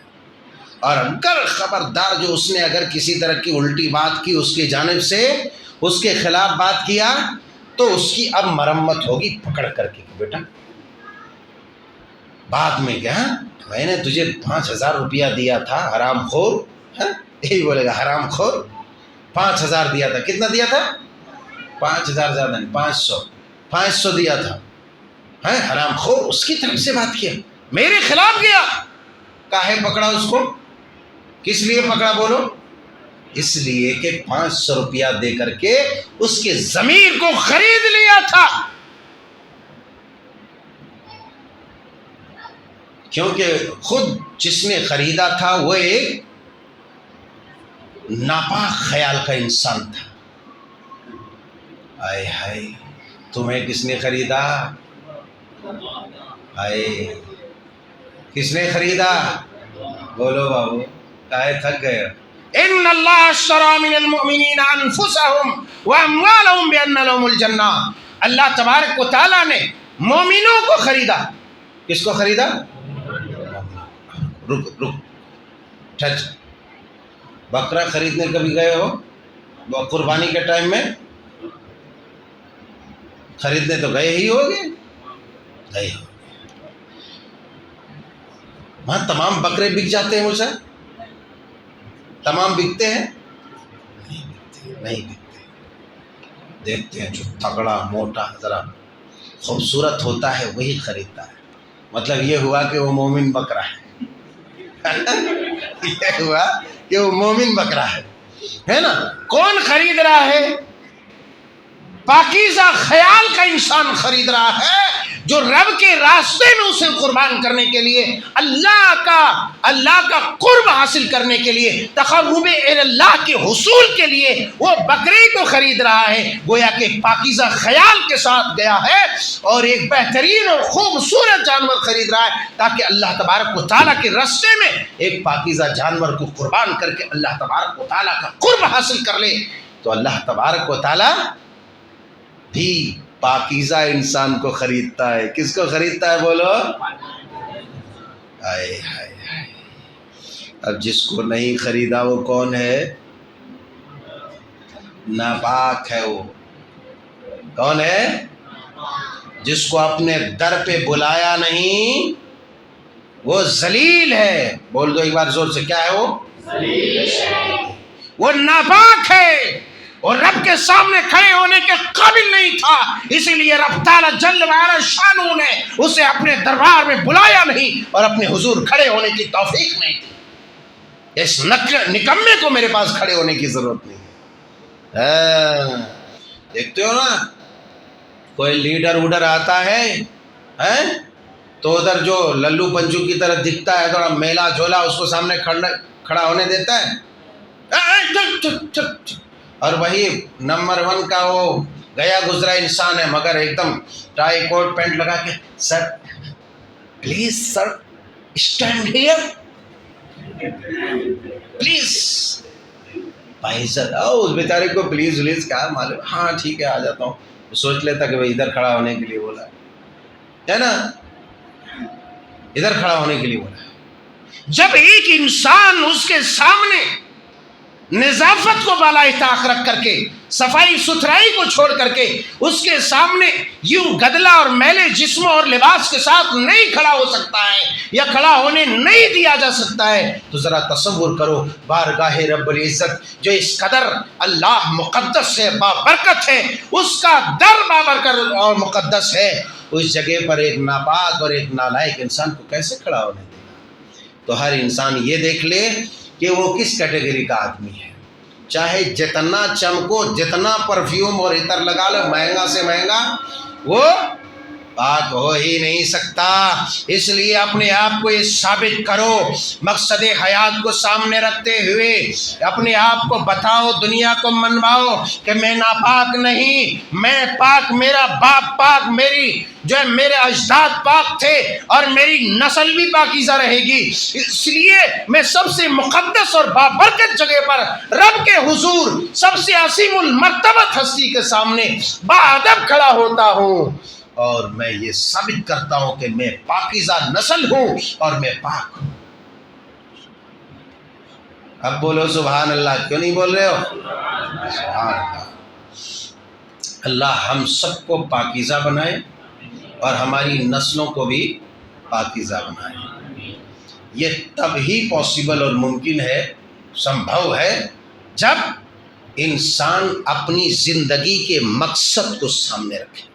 [SPEAKER 1] اور اگر خبردار جو اس نے اگر کسی طرح کی الٹی بات کی اس کی جانب سے، اس کے خلاف بات کیا تو اس کی اب مرمت ہوگی پکڑ کر کے، بیٹا بعد میں کیا میں نے تجھے 5000 روپیہ دیا تھا حرام خور، یہی بولے گا حرام خور، 5000 دیا تھا، کتنا دیا تھا؟ 5000 زیادہ نہیں، 500 دیا تھا، حرام خور، اس کی طرف سے بات کیا، میرے خلاف گیا، کاہے پکڑا اس کو؟ کس لیے پکڑا بولو؟ اس لیے کہ 500 روپیہ دے کر کے اس کے ضمیر کو خرید لیا تھا، کیونکہ خود جس نے خریدا تھا وہ ایک ناپاک خیال کا انسان تھا۔ آئے ہائے، تمہیں کس نے خریدا؟ آئے کس نے خریدا؟ بولو بابو، کاہے تھک گئے؟ ان اللہ اشتری من المؤمنین انفسهم واموالهم بان لهم الجنہ، اللہ تبارک و تعالیٰ نے مومنوں کو خریدا۔ کس کو خریدا؟ رک ٹچ، بکرا خریدنے کبھی گئے ہو؟ قربانی کے ٹائم میں خریدنے تو گئے ہی ہوگے، گئے ہو۔ وہاں تمام بکرے بک جاتے ہیں مجھے؟ تمام بکتے ہیں؟ نہیں بکتے۔ دیکھتے ہیں جو تگڑا موٹا ذرا خوبصورت ہوتا ہے وہی خریدتا ہے۔ مطلب یہ ہوا کہ وہ مومن بکرا ہے، یہ ہوا کہ وہ مومن بکرا ہے نا؟ کون خرید رہا ہے؟ پاکیزہ خیال کا انسان خرید رہا ہے جو رب کے راستے میں اسے قربان کرنے کے لیے، اللہ کا قرب حاصل کرنے کے لیے، تقرب اللہ کے حصول کے لیے وہ بکرے کو خرید رہا ہے۔ گویا کہ پاکیزہ خیال کے ساتھ گیا ہے اور ایک بہترین اور خوبصورت جانور خرید رہا ہے تاکہ اللہ تبارک و تعالیٰ کے راستے میں ایک پاکیزہ جانور کو قربان کر کے اللہ تبارک و تعالیٰ کا قرب حاصل کر لے۔ تو اللہ تبارک و تعالیٰ بھی پاکیزہ انسان کو خریدتا ہے۔ کس کو خریدتا ہے بولو؟ آئے ہائے ہائے۔ اب جس کو نہیں خریدا وہ کون ہے؟ ناپاک ہے۔ وہ کون ہے؟ جس کو اپنے در پہ بلایا نہیں وہ ذلیل ہے۔ بول دو ایک بار زور سے، کیا ہے وہ؟ ذلیل ہے، وہ ناپاک ہے اور رب کے سامنے کھڑے ہونے کے قابل نہیں تھا، اسی لیے رب تعالیٰ جل وعلا شانہ نے اسے اپنے دربار میں بلایا نہیں اور اپنے حضور کھڑے ہونے کی توفیق نہیں دی۔ اس نکمے کو میرے پاس کھڑے ہونے کی ضرورت نہیں ہے۔ دیکھتے ہو نا، کوئی لیڈر ووڈر آتا ہے تو ادھر جو للو پنجو کی طرح دکھتا ہے، تھوڑا میلا جھولا، اس کو سامنے کھڑا ہونے دیتا ہے، اور وہی نمبر 1 کا وہ گیا گزرا انسان ہے مگر ایک دم ٹائی کوٹ پینٹ لگا کے، sir please sir stand here please. بھائی سر اس بیچارے کو پلیز ولیز کیا معلوم، ہاں ٹھیک ہے آ جاتا ہوں، سوچ لیتا کہ بھائی ادھر کھڑا ہونے کے لیے بولا ہے نا، ادھر کھڑا ہونے کے لیے بولا ہے۔ جب ایک انسان اس کے سامنے نظافت کو بالائے طاق رکھ کر کے، صفائی ستھرائی کو چھوڑ کر کے اس کے سامنے یوں گدلا اور میلے جسم اور لباس کے ساتھ نہیں کھڑا ہو سکتا ہے یا کھڑا ہونے نہیں دیا جا سکتا ہے، تو ذرا تصور کرو بارگاہ رب العزت جو اس قدر اللہ مقدس ہے، بابرکت ہے، اس کا در بابرکت اور مقدس ہے، اس جگہ پر ایک ناپاک اور ایک نالائق انسان کو کیسے کھڑا ہونے دے گا؟ تو ہر انسان یہ دیکھ لے کہ وہ کس کیٹیگری کا آدمی ہے، چاہے جتنا چمکو، جتنا پرفیوم اور عطر لگا لو مہنگا سے مہنگا، وہ پاک ہو ہی نہیں سکتا۔ اس لیے اپنے آپ کو یہ ثابت کرو، مقصد حیات کو سامنے رکھتے ہوئے اپنے آپ کو بتاؤ، دنیا کو منواؤ کہ میں ناپاک نہیں، میں پاک، میرا باپ پاک، میری جو ہے میرے اجداد پاک تھے اور میری نسل بھی پاکیزہ رہے گی۔ اس لیے میں سب سے مقدس اور بابرکت جگہ پر رب کے حضور سب سے عظیم المرتبت ہستی کے سامنے باادب کھڑا ہوتا ہوں اور میں یہ ثابت کرتا ہوں کہ میں پاکیزہ نسل ہوں اور میں پاک ہوں۔ اب بولو سبحان اللہ، کیوں نہیں بول رہے ہو؟ سبحان اللہ۔ اللہ ہم سب کو پاکیزہ بنائے اور ہماری نسلوں کو بھی پاکیزہ بنائے۔ یہ تب ہی پاسبل اور ممکن ہے، سمبھو ہے، جب انسان اپنی زندگی کے مقصد کو سامنے رکھے۔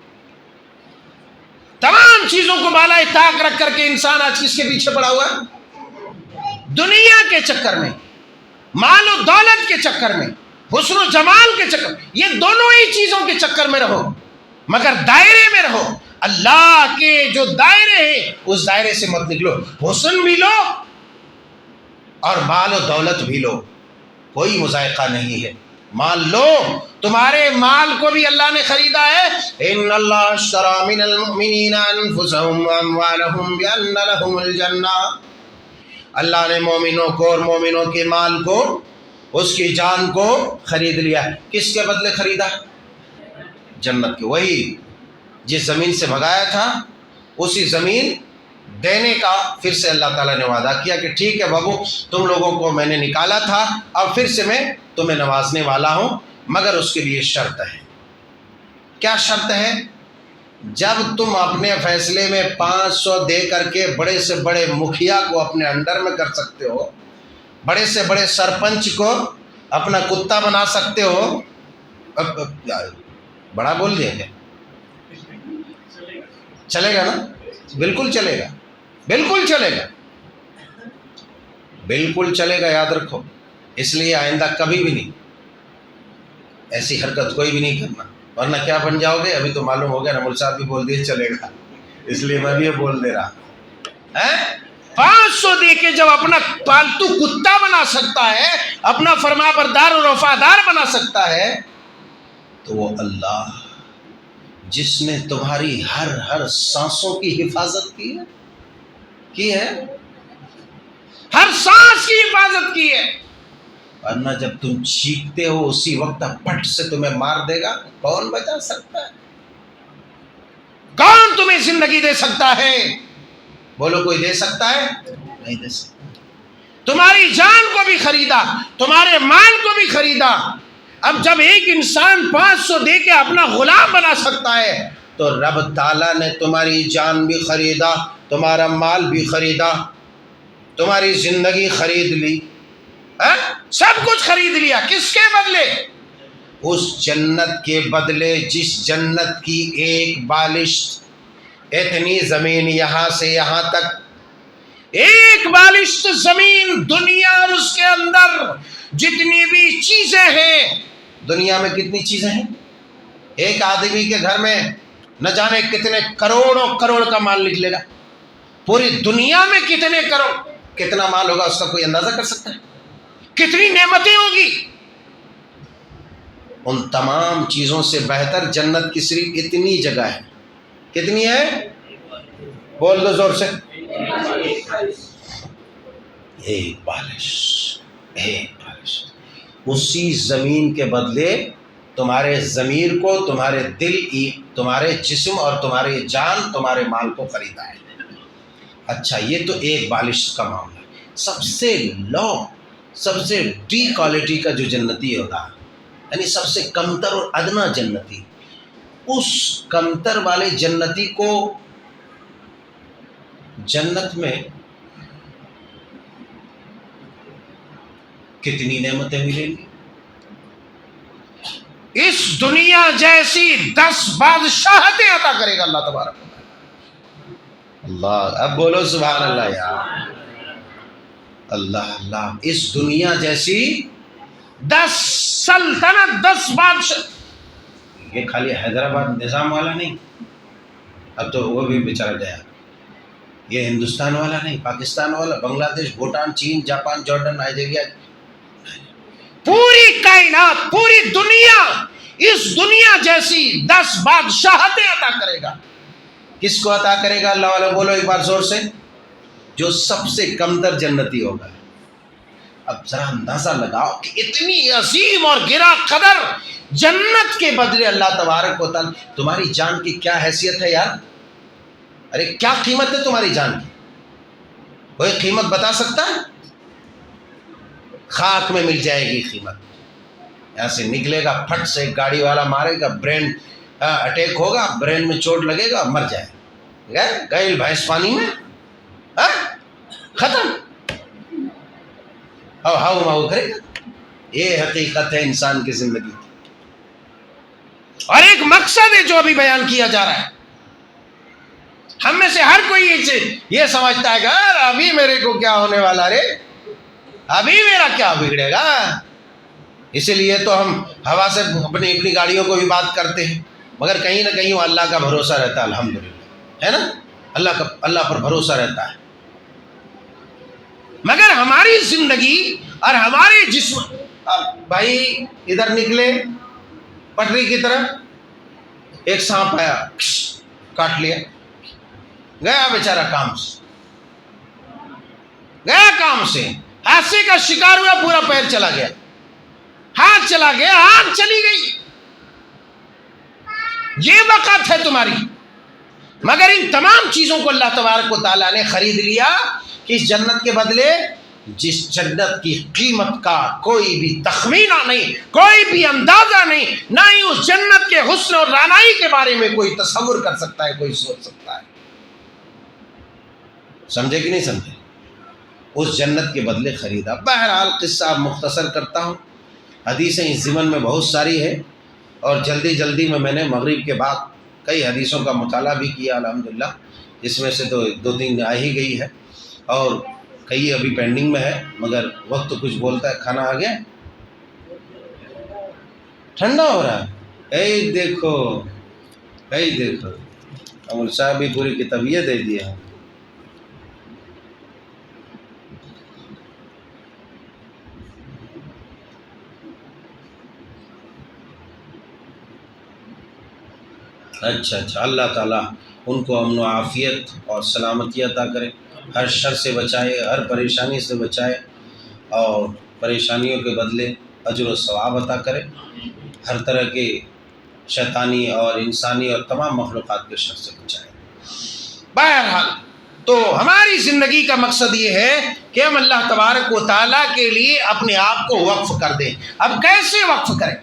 [SPEAKER 1] تمام چیزوں کو بالائے طاق رکھ کر کے انسان آج کس کے پیچھے پڑا ہوا ہے؟ دنیا کے چکر میں، مال و دولت کے چکر میں، حسن و جمال کے چکر میں، یہ دونوں ہی چیزوں کے چکر میں رہو، مگر دائرے میں رہو۔ اللہ کے جو دائرے ہیں اس دائرے سے مت نکلو۔ حسن بھی لو اور مال و دولت بھی لو، کوئی مذائقہ نہیں ہے، مال لو، تمہارے مال کو بھی اللہ نے خریدا ہے. ان اللہ اشتری من المؤمنین انفسهم واموالهم بان لهم الجنہ. اللہ نے مومنوں کو اور مومنوں کے مال کو، اس کی جان کو خرید لیا. کس کے بدلے خریدا؟ جنت کے. وہی جس زمین سے بھگایا تھا اسی زمین دینے کا پھر سے اللہ تعالیٰ نے وعدہ کیا کہ ٹھیک ہے بابو، تم لوگوں کو میں نے نکالا تھا، اب پھر سے میں تمہیں نوازنے والا ہوں، مگر اس کے لیے شرط ہے. کیا شرط ہے؟ جب تم اپنے فیصلے میں 500 دے کر کے بڑے سے بڑے مکھیا کو اپنے انڈر میں کر سکتے ہو، بڑے سے بڑے سرپنچ کو اپنا کتا بنا سکتے ہو. بڑا بول دیا کیا؟ چلے گا نا؟ بالکل چلے گا، بالکل چلے گا، بالکل چلے گا، یاد رکھو. اس لیے آئندہ کبھی بھی نہیں ایسی حرکت کوئی بھی نہیں کرنا، ورنہ کیا بن جاؤ گے. ابھی تو معلوم ہو گیا نا، مول صاحب بھی بول دیے چلے گا، اس لیے میں بھی یہ بول دے رہا. 500 دے کے جب اپنا پالتو کتا بنا سکتا ہے، اپنا فرما بردار اور وفادار بنا سکتا ہے، تو وہ اللہ جس نے تمہاری ہر سانسوں کی حفاظت کی ہے، ہر سانس کی حفاظت کی ہے. ورنہ جب تم چیختے ہو اسی وقت پٹ سے تمہیں مار دے گا. کون بچا سکتا ہے؟ کون تمہیں زندگی دے سکتا ہے؟ بولو، کوئی دے سکتا ہے؟ نہیں دے سکتا. تمہاری جان کو بھی خریدا، تمہارے مال کو بھی خریدا. اب جب ایک انسان 500 دے کے اپنا غلام بنا سکتا ہے، تو رب تعالیٰ نے تمہاری جان بھی خریدا، تمہارا مال بھی خریدا، تمہاری زندگی خرید لی، سب کچھ خرید لیا. کس کے بدلے؟ اس جنت کے بدلے جس جنت کی ایک بالشت، اتنی زمین یہاں سے یہاں تک، ایک بالشت زمین دنیا اور اس کے اندر جتنی بھی چیزیں ہیں. دنیا میں کتنی چیزیں ہیں؟ ایک آدمی کے گھر میں نہ جانے کتنے کروڑوں کروڑ کا مال نکلے گا. پوری دنیا میں کتنے کروڑ، کتنا مال ہوگا اس کا کوئی اندازہ کر سکتا ہے؟ کتنی نعمتیں ہوگی. ان تمام چیزوں سے بہتر جنت کی صرف اتنی جگہ ہے. کتنی ہے؟ بول دو زور سے. ایک بالش، ایک بالش. اسی زمین کے بدلے تمہارے ضمیر کو، تمہارے دل، تمہارے جسم اور تمہاری جان، تمہارے مال کو خریدا ہے. اچھا، یہ تو ایک بالش کا معاملہ. سب سے لو، سب سے ڈی کوالٹی کا جو جنتی ہوگا، یعنی سب سے کمتر اور ادنا جنتی، اس کمتر والے جنتی کو جنت میں کتنی نعمتیں ملیں گی. اس دنیا جیسی 10 بادشاہتیں عطا کرے گا اللہ تبارک و تعالی. اللہ، اب بولو سبحان اللہ یار. اللہ اللہ، اس دنیا جیسی 10 سلطنت، 10 بادشاہ. یہ خالی حیدرآباد نظام والا نہیں، اب تو وہ بھی بیچارہ گیا. یہ ہندوستان والا نہیں، پاکستان والا، بنگلہ دیش، بھوٹان، چین، جاپان، جارڈن، نائجیریا، پوری کائنات، پوری دنیا اس دنیا جیسی 10 بادشاہتیں عطا کرے گا. کس کو عطا کرے گا؟ اللہ والا بولو ایک بار زور سے. جو سب سے کمتر جنتی ہوگا. اب ذرا اندازہ لگاؤ کہ اتنی عظیم اور گرا قدر جنت کے بدلے اللہ تبارک و تعالی. تمہاری جان کی کیا حیثیت ہے یار؟ ارے کیا قیمت ہے تمہاری جان کی؟ کوئی قیمت بتا سکتا ہے؟ خاک میں مل جائے گی قیمت. یہاں سے نکلے گا، پھٹ سے گاڑی والا مارے گا، برین اٹیک ہوگا، برین میں چوٹ لگے گا، مر جائے گا. گئے بھینس پانی میں، ختم. اب ہاؤ ماؤ کرے گا. یہ حقیقت ہے انسان کی زندگی کی. اور ایک مقصد ہے جو ابھی بیان کیا جا رہا ہے. ہم میں سے ہر کوئی یہ سمجھتا ہے کہ ابھی میرے کو کیا ہونے والا رے، ابھی میرا کیا بگڑے گا. اسی لیے تو ہم ہوا سے اپنی گاڑیوں کو بھی بات کرتے ہیں، مگر کہیں نہ کہیں وہ اللہ کا بھروسہ رہتا ہے. الحمدللہ، ہے نا، اللہ پر بھروسہ رہتا ہے. مگر ہماری زندگی اور ہمارے جسم اب بھائی ادھر نکلے پٹری کی طرف، ایک سانپ آیا کاٹ لیا، گیا بیچارہ کام سے، گیا کام سے، حادثے کا شکار ہوا، پورا پیر چلا گیا، ہاتھ چلا گیا، آنکھ چلی گئی، یہ وقت ہے تمہاری۔ مگر ان تمام چیزوں کو اللہ تبارک و تعالیٰ نے خرید لیا کہ اس جنت کے بدلے جس جنت کی قیمت کا کوئی بھی تخمینہ نہیں، کوئی بھی اندازہ نہیں، نہ ہی اس جنت کے حسن اور رعنائی کے بارے میں کوئی تصور کر سکتا ہے، کوئی سوچ سکتا ہے۔ سمجھے کہ نہیں سمجھے؟ اس جنت کے بدلے خریدا۔ بہرحال قصہ مختصر کرتا ہوں، حدیثیں اس ضمن میں بہت ساری ہے، اور جلدی جلدی میں نے مغرب کے بعد کئی حدیثوں کا مطالعہ بھی کیا الحمدللہ، اس میں سے تو دو تین آ ہی گئی ہے، اور کئی ابھی پینڈنگ میں ہے، مگر وقت تو کچھ بولتا ہے۔ کھانا آ گیا؟ ٹھنڈا ہو رہا ہے؟ اے دیکھو امر صاحب بھی پوری کتابیہ دے دیا ہے۔ اچھا، اللہ تعالیٰ ان کو امن و عافیت اور سلامتی عطا کرے، ہر شر سے بچائے، ہر پریشانی سے بچائے، اور پریشانیوں کے بدلے اجر و ثواب عطا کرے، ہر طرح کے شیطانی اور انسانی اور تمام مخلوقات کے شر سے بچائے۔ بہرحال تو ہماری زندگی کا مقصد یہ ہے کہ ہم اللہ تبارک و تعالیٰ کے لیے اپنے آپ کو وقف کر دیں۔ اب کیسے وقف کریں؟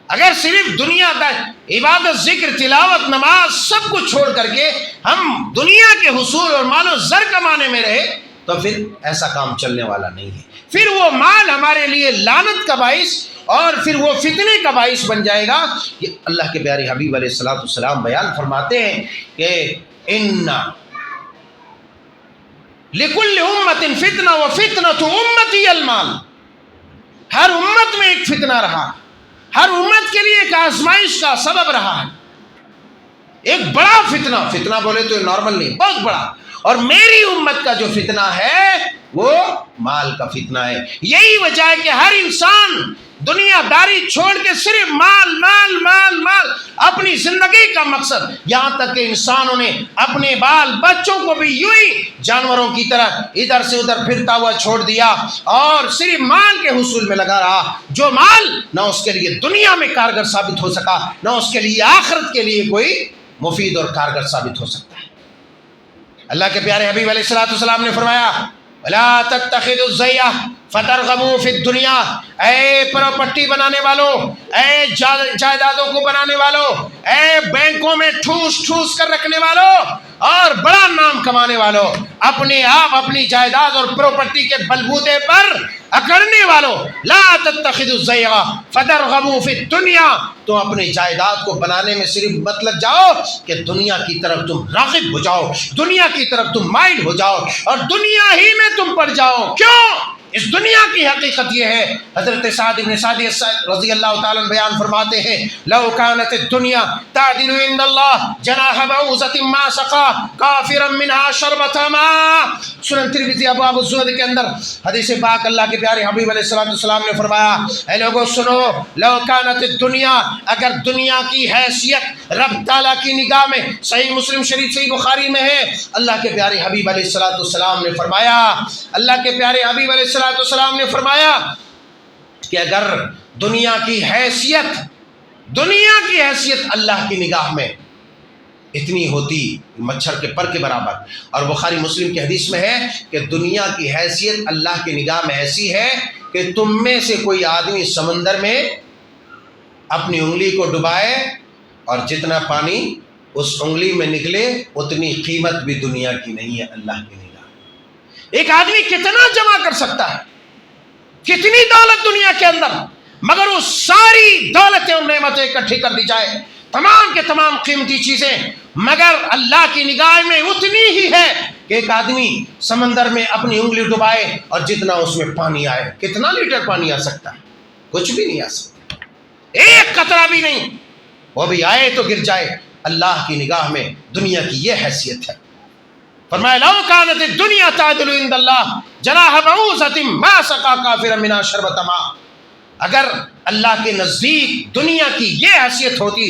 [SPEAKER 1] اگر صرف دنیا کا عبادت، ذکر، تلاوت، نماز سب کچھ چھوڑ کر کے ہم دنیا کے حصول اور مال و زر کمانے میں رہے تو پھر ایسا کام چلنے والا نہیں ہے۔ پھر وہ مال ہمارے لیے لعنت کا باعث اور پھر وہ فتنے کا باعث بن جائے گا۔ یہ اللہ کے پیارے حبیب علیہ الصلوۃ والسلام بیان فرماتے ہیں کہ ان لکل امت فتنہ وفتنۃ امتی المال، ہر امت میں ایک فتنہ رہا، ہر امت کے لیے ایک آزمائش کا سبب رہا ہے، ایک بڑا فتنہ بولے تو نارمل نہیں، بہت بڑا، اور میری امت کا جو فتنہ ہے وہ مال کا فتنہ ہے۔ یہی وجہ ہے کہ ہر انسان دنیا داری چھوڑ کے صرف مال مال مال مال اپنی زندگی کا مقصد، یہاں تک کہ انسانوں نے اپنے بال بچوں کو بھی یوں ہی جانوروں کی طرح ادھر سے ادھر پھرتا ہوا چھوڑ دیا اور صرف مال کے حصول میں لگا رہا، جو مال نہ اس کے لیے دنیا میں کارگر ثابت ہو سکا، نہ اس کے لیے آخرت کے لیے کوئی مفید اور کارگر ثابت ہو سکتا ہے۔ اللہ کے پیارے حبیب علیہ الصلوۃ والسلام نے فرمایا وَلَا تَتَّخِذُوا الزَّيَّةَ فَتَرْغَبُوا فِي الدُّنْيَا، اے پراپرٹی بنانے والوں، اے جائیدادوں کو بنانے والوں، اے بینکوں میں ٹھوس کر رکھنے والوں اور بڑا نام کمانے والوں، اپنے آپ اپنی جائیداد اور پراپرٹی کے بلبوتے پر اکڑنے والوں، لا تتخذوا الزَّيَّةَ فَتَرْغَبُوا فِي الدُّنْيَا، تو اپنی جائیداد کو بنانے میں صرف مت لگ جاؤ کہ دنیا کی طرف تم راغب ہو جاؤ، دنیا کی طرف تم مائل ہو جاؤ اور دنیا ہی میں تم پڑ جاؤ۔ کیوں؟ اس دنیا کی حقیقت یہ ہے، حضرت سعد بن سعد رضی اللہ تعالیٰ عنہ بیان فرماتے ہیں لو كانت الدنيا تعدل عند الله جناح بعوضة ما سقى كافرا منها شربة ماء۔ سنن ترمذی ابواب الزہد کے اندر حدیث پاک اللہ کے پیارے حبیب علیہ الصلوۃ والسلام نے فرمایا اے لوگو سنو، لو كانت الدنيا، اگر دنیا کی حیثیت رب تعالیٰ کی نگاہ میں، صحیح مسلم شریف صحیح بخاری میں ہے، اللہ کے پیارے حبیب علیہ الصلوۃ والسلام نے فرمایا، اللہ کے پیارے حبیب علیہ السلام نے فرمایا کہ اگر دنیا کی حیثیت اللہ کی نگاہ میں اتنی ہوتی مچھر کے پر کے برابر، اور بخاری مسلم کی حدیث میں ہے کہ دنیا کی حیثیت اللہ کی نگاہ میں ایسی ہے کہ تم میں سے کوئی آدمی سمندر میں اپنی انگلی کو ڈبائے اور جتنا پانی اس انگلی میں نکلے اتنی قیمت بھی دنیا کی نہیں ہے اللہ کی نگاہ میں۔ ایک آدمی کتنا جمع کر سکتا ہے، کتنی دولت دنیا کے اندر، مگر وہ ساری دولتیں اور نعمتیں اکٹھی کر دی جائے، تمام کے تمام قیمتی چیزیں، مگر اللہ کی نگاہ میں اتنی ہی ہے کہ ایک آدمی سمندر میں اپنی انگلی ڈبائے اور جتنا اس میں پانی آئے، کتنا لیٹر پانی آ سکتا ہے؟ کچھ بھی نہیں آ سکتا، ایک قطرہ بھی نہیں، وہ بھی آئے تو گر جائے۔ اللہ کی نگاہ میں دنیا کی یہ حیثیت ہے۔ فرمایا لو كانت الدنيا تعدل عند الله جناح بعوضة ما سقى كافرا منها شربة ماء، اگر اللہ کے نزدیک دنیا کی یہ حیثیت ہوتی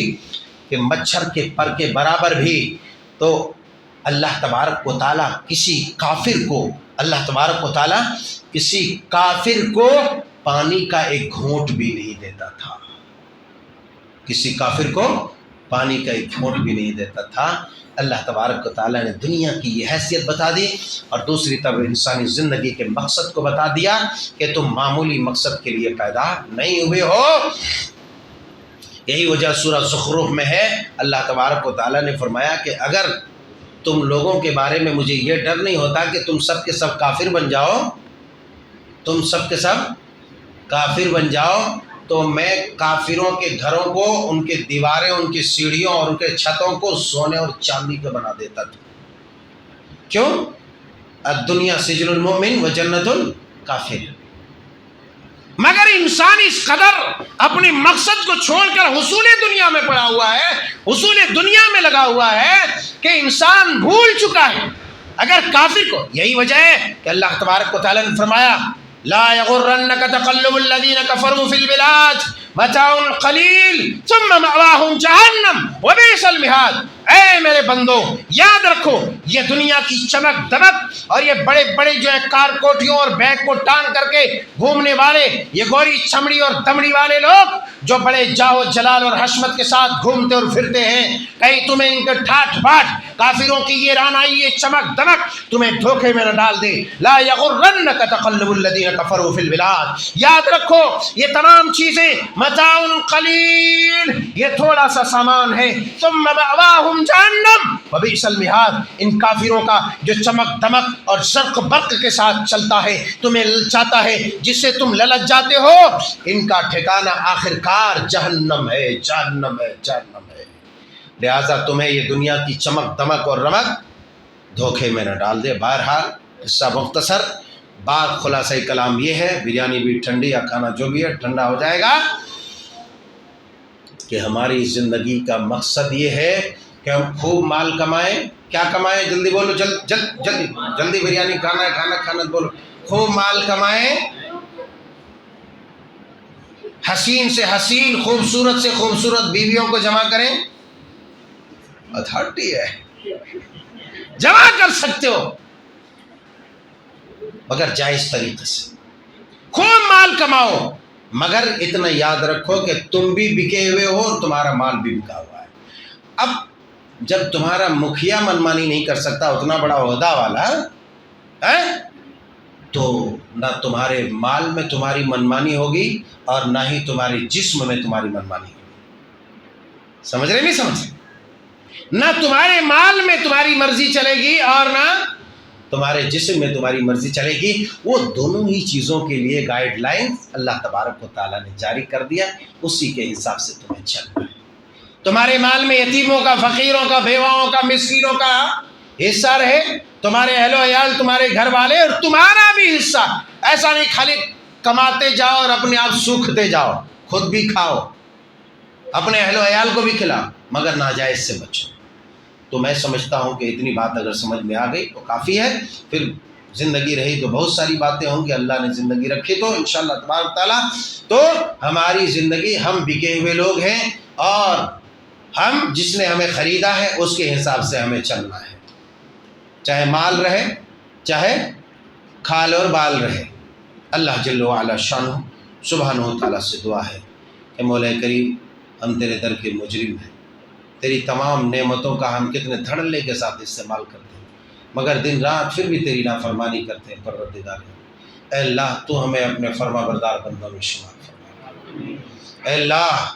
[SPEAKER 1] کہ مچھر کے پر کے برابر بھی، تو اللہ تبارک و تعالیٰ کسی کافر کو پانی کا ایک گھونٹ بھی نہیں دیتا تھا، کسی کافر کو پانی کا ایک گھونٹ بھی نہیں دیتا تھا۔ اللہ تبارک و تعالیٰ نے دنیا کی یہ حیثیت بتا دی، اور دوسری طرف انسانی زندگی کے مقصد کو بتا دیا کہ تم معمولی مقصد کے لیے پیدا نہیں ہوئے ہو۔ یہی وجہ سورہ زخرف میں ہے، اللہ تبارک و تعالیٰ نے فرمایا کہ اگر تم لوگوں کے بارے میں مجھے یہ ڈر نہیں ہوتا کہ تم سب کے سب کافر بن جاؤ، تو میں کافروں کے گھروں کو، ان کے دیواریں، ان کی سیڑھیوں اور ان کے چھتوں کو سونے اور چاندی کے بنا دیتا تھا۔ کیوں؟ الدنیا سجن المؤمن و جنت الکافر۔ مگر انسان اس قدر اپنے مقصد کو چھوڑ کر حصول دنیا میں پڑا ہوا ہے، حصول دنیا میں لگا ہوا ہے، کہ انسان بھول چکا ہے اگر کافر کو۔ یہی وجہ ہے کہ اللہ تبارک و تعالیٰ نے فرمایا لا یغرنک تقلب الذین کفروا فی البلاد متاع قلیل ثم مأواہم جہنم وبئس المہاد۔ اے میرے بندو، یاد رکھو یہ دنیا کی چمک دمک اور یہ بڑے بڑے جو ہے کار کوٹیوں اور بیگ کو ٹان کر کے گھومنے والے، یہ گوری چمڑی اور دمڑی والے لوگ جو بڑے جاہ و جلال اور حشمت کے ساتھ گھومتے اور پھرتے ہیں، کہیں تمہیں ان کے ٹھاٹ باٹ کافروں کی یہ رانائی، یہ چمک دمک تمہیں دھوکے میں نہ ڈال دے۔ لا یغرنک تقلب الذین کفروا فی البلاد۔ یاد رکھو یہ تمام چیزیں متاع قلیل، یہ تھوڑا سا سامان ہے، ثم مأواہم جہنم وبئس المہاد۔ ان کافروں کا جو چمک دمک اور زرق برق کے ساتھ چلتا ہے، تمہیں للچاتا ہے، جس سے تم للچ جاتے ہو، ان کا ٹھکانہ آخر کار جہنم ہے، جہنم ہے، جہنم ہے۔ لہٰذا تمہیں یہ دنیا کی چمک دمک اور رمک دھوکے میں نہ ڈال دے۔ بہرحال قصہ مختصر، بات خلاصہ کلام یہ ہے، بریانی بھی ٹھنڈی یا کھانا جو بھی ہے ٹھنڈا ہو جائے گا، کہ ہماری زندگی کا مقصد یہ ہے کہ ہم خوب مال کمائیں۔ کیا کمائیں؟ جلدی بولو، جلدی بریانی کھانا ہے، کھانا بولو۔ خوب مال کمائیں، حسین سے حسین، خوبصورت سے خوبصورت بیویوں کو جمع کریں۔ اتھارٹی ہے، جمع کر سکتے ہو مگر جائز طریقے سے۔ خوب مال کماؤ، مگر اتنا یاد رکھو کہ تم بھی بکے ہوئے ہو اور تمہارا مال بھی بکا ہوا ہے۔ اب جب تمہارا مکھیا منمانی نہیں کر سکتا، اتنا بڑا عہدہ والا ہے، تو نہ تمہارے مال میں تمہاری منمانی ہوگی اور نہ ہی تمہارے جسم میں تمہاری منمانی ہوگی۔ سمجھ رہے نہیں سمجھ رہے؟ نہ تمہارے مال میں تمہاری مرضی چلے گی اور نہ تمہارے جسم میں تمہاری مرضی چلے گی۔ وہ دونوں ہی چیزوں کے لیے گائیڈ لائن اللہ تبارک و تعالیٰ نے جاری کر دیا، اسی کے حساب سے تمہیں چلنا ہے۔ تمہارے مال میں یتیموں کا، فقیروں کا، بیواؤں کا، مسکینوں کا حصہ رہے، تمہارے اہل و عیال، تمہارے گھر والے اور تمہارا بھی حصہ۔ ایسا نہیں خالی کماتے جاؤ اور اپنے آپ سوکھتے جاؤ، خود بھی کھاؤ، اپنے اہل و عیال کو بھی کھلاؤ، مگر ناجائز سے بچو۔ تو میں سمجھتا ہوں کہ اتنی بات اگر سمجھ میں آ گئی تو کافی ہے۔ پھر زندگی رہی تو بہت ساری باتیں ہوں گی، اللہ نے زندگی رکھی تو انشاءاللہ تبارک تعالیٰ۔ تو ہماری زندگی، ہم بکے ہوئے لوگ ہیں، اور ہم جس نے ہمیں خریدا ہے اس کے حساب سے ہمیں چلنا ہے، چاہے مال رہے، چاہے کھال اور بال رہے۔ اللہ جل وعلا شانہ سبحانہ و تعالیٰ سے دعا ہے کہ مولا کریم، ہم تیرے در کے مجرم ہیں، تیری تمام نعمتوں کا ہم کتنے دھڑلے کے ساتھ استعمال کرتے ہیں، مگر دن رات پھر بھی تیری نافرمانی کرتے ہیں۔ پروردگار اے اللہ، تو ہمیں اپنے فرما بردار بندوں میں شمار فرما۔ اے اللہ،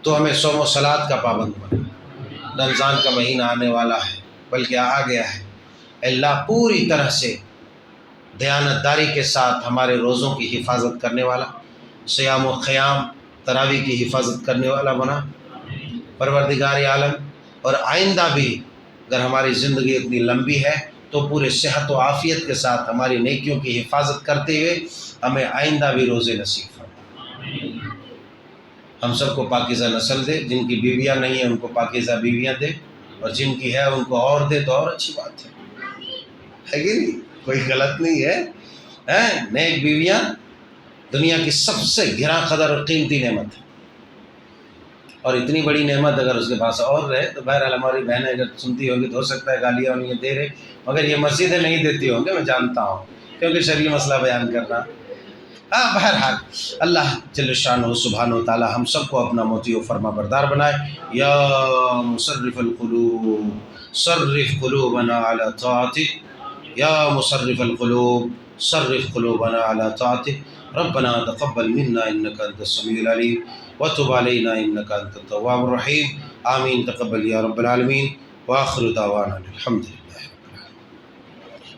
[SPEAKER 1] تو ہمیں صوم و صلات کا پابند بنا۔ رمضان کا مہینہ آنے والا ہے، بلکہ آ گیا ہے۔ اے اللہ، پوری طرح سے دیانتداری کے ساتھ ہمارے روزوں کی حفاظت کرنے والا، صیام و قیام تراویح کی حفاظت کرنے والا بنا پروردگار عالم۔ اور آئندہ بھی اگر ہماری زندگی اتنی لمبی ہے تو پورے صحت و عافیت کے ساتھ ہماری نیکیوں کی حفاظت کرتے ہوئے ہمیں آئندہ بھی روزے نصیب فرما۔ ہم سب کو پاکیزہ نسل دے، جن کی بیویاں نہیں ہیں ان کو پاکیزہ بیویاں دے، اور جن کی ہے ان کو اور دے تو اور اچھی بات ہے کہ نہیں؟ کوئی غلط نہیں ہے۔ نیک بیویاں دنیا کی سب سے گراں قدر اور قیمتی نعمت ہے، اور اتنی بڑی نعمت اگر اس کے پاس اور رہے تو بہرحال ہماری بہنیں اگر سنتی ہوگی تو ہو سکتا ہے گالیاں انہیں دے رہے، مگر یہ مسجدیں نہیں دیتی ہوں گے، میں جانتا ہوں، کیونکہ شرعی مسئلہ بیان کرنا۔ بہرحال اللہ جل شانہ سبحانہ و تعالی ہم سب کو اپنا مطیع و فرما بردار بنائے۔ یا مصرف القلوب صرف قلوبنا علی طاعتک، یا مصرف القلوب صرف قلوبنا علی طاعتک، ربنا تقبل منا انک انت السمیع العلیم وتب علینا انک انت التواب الرحیم، آمین تقبل یا رب العالمین، وآخر دعوانا الحمد للہ۔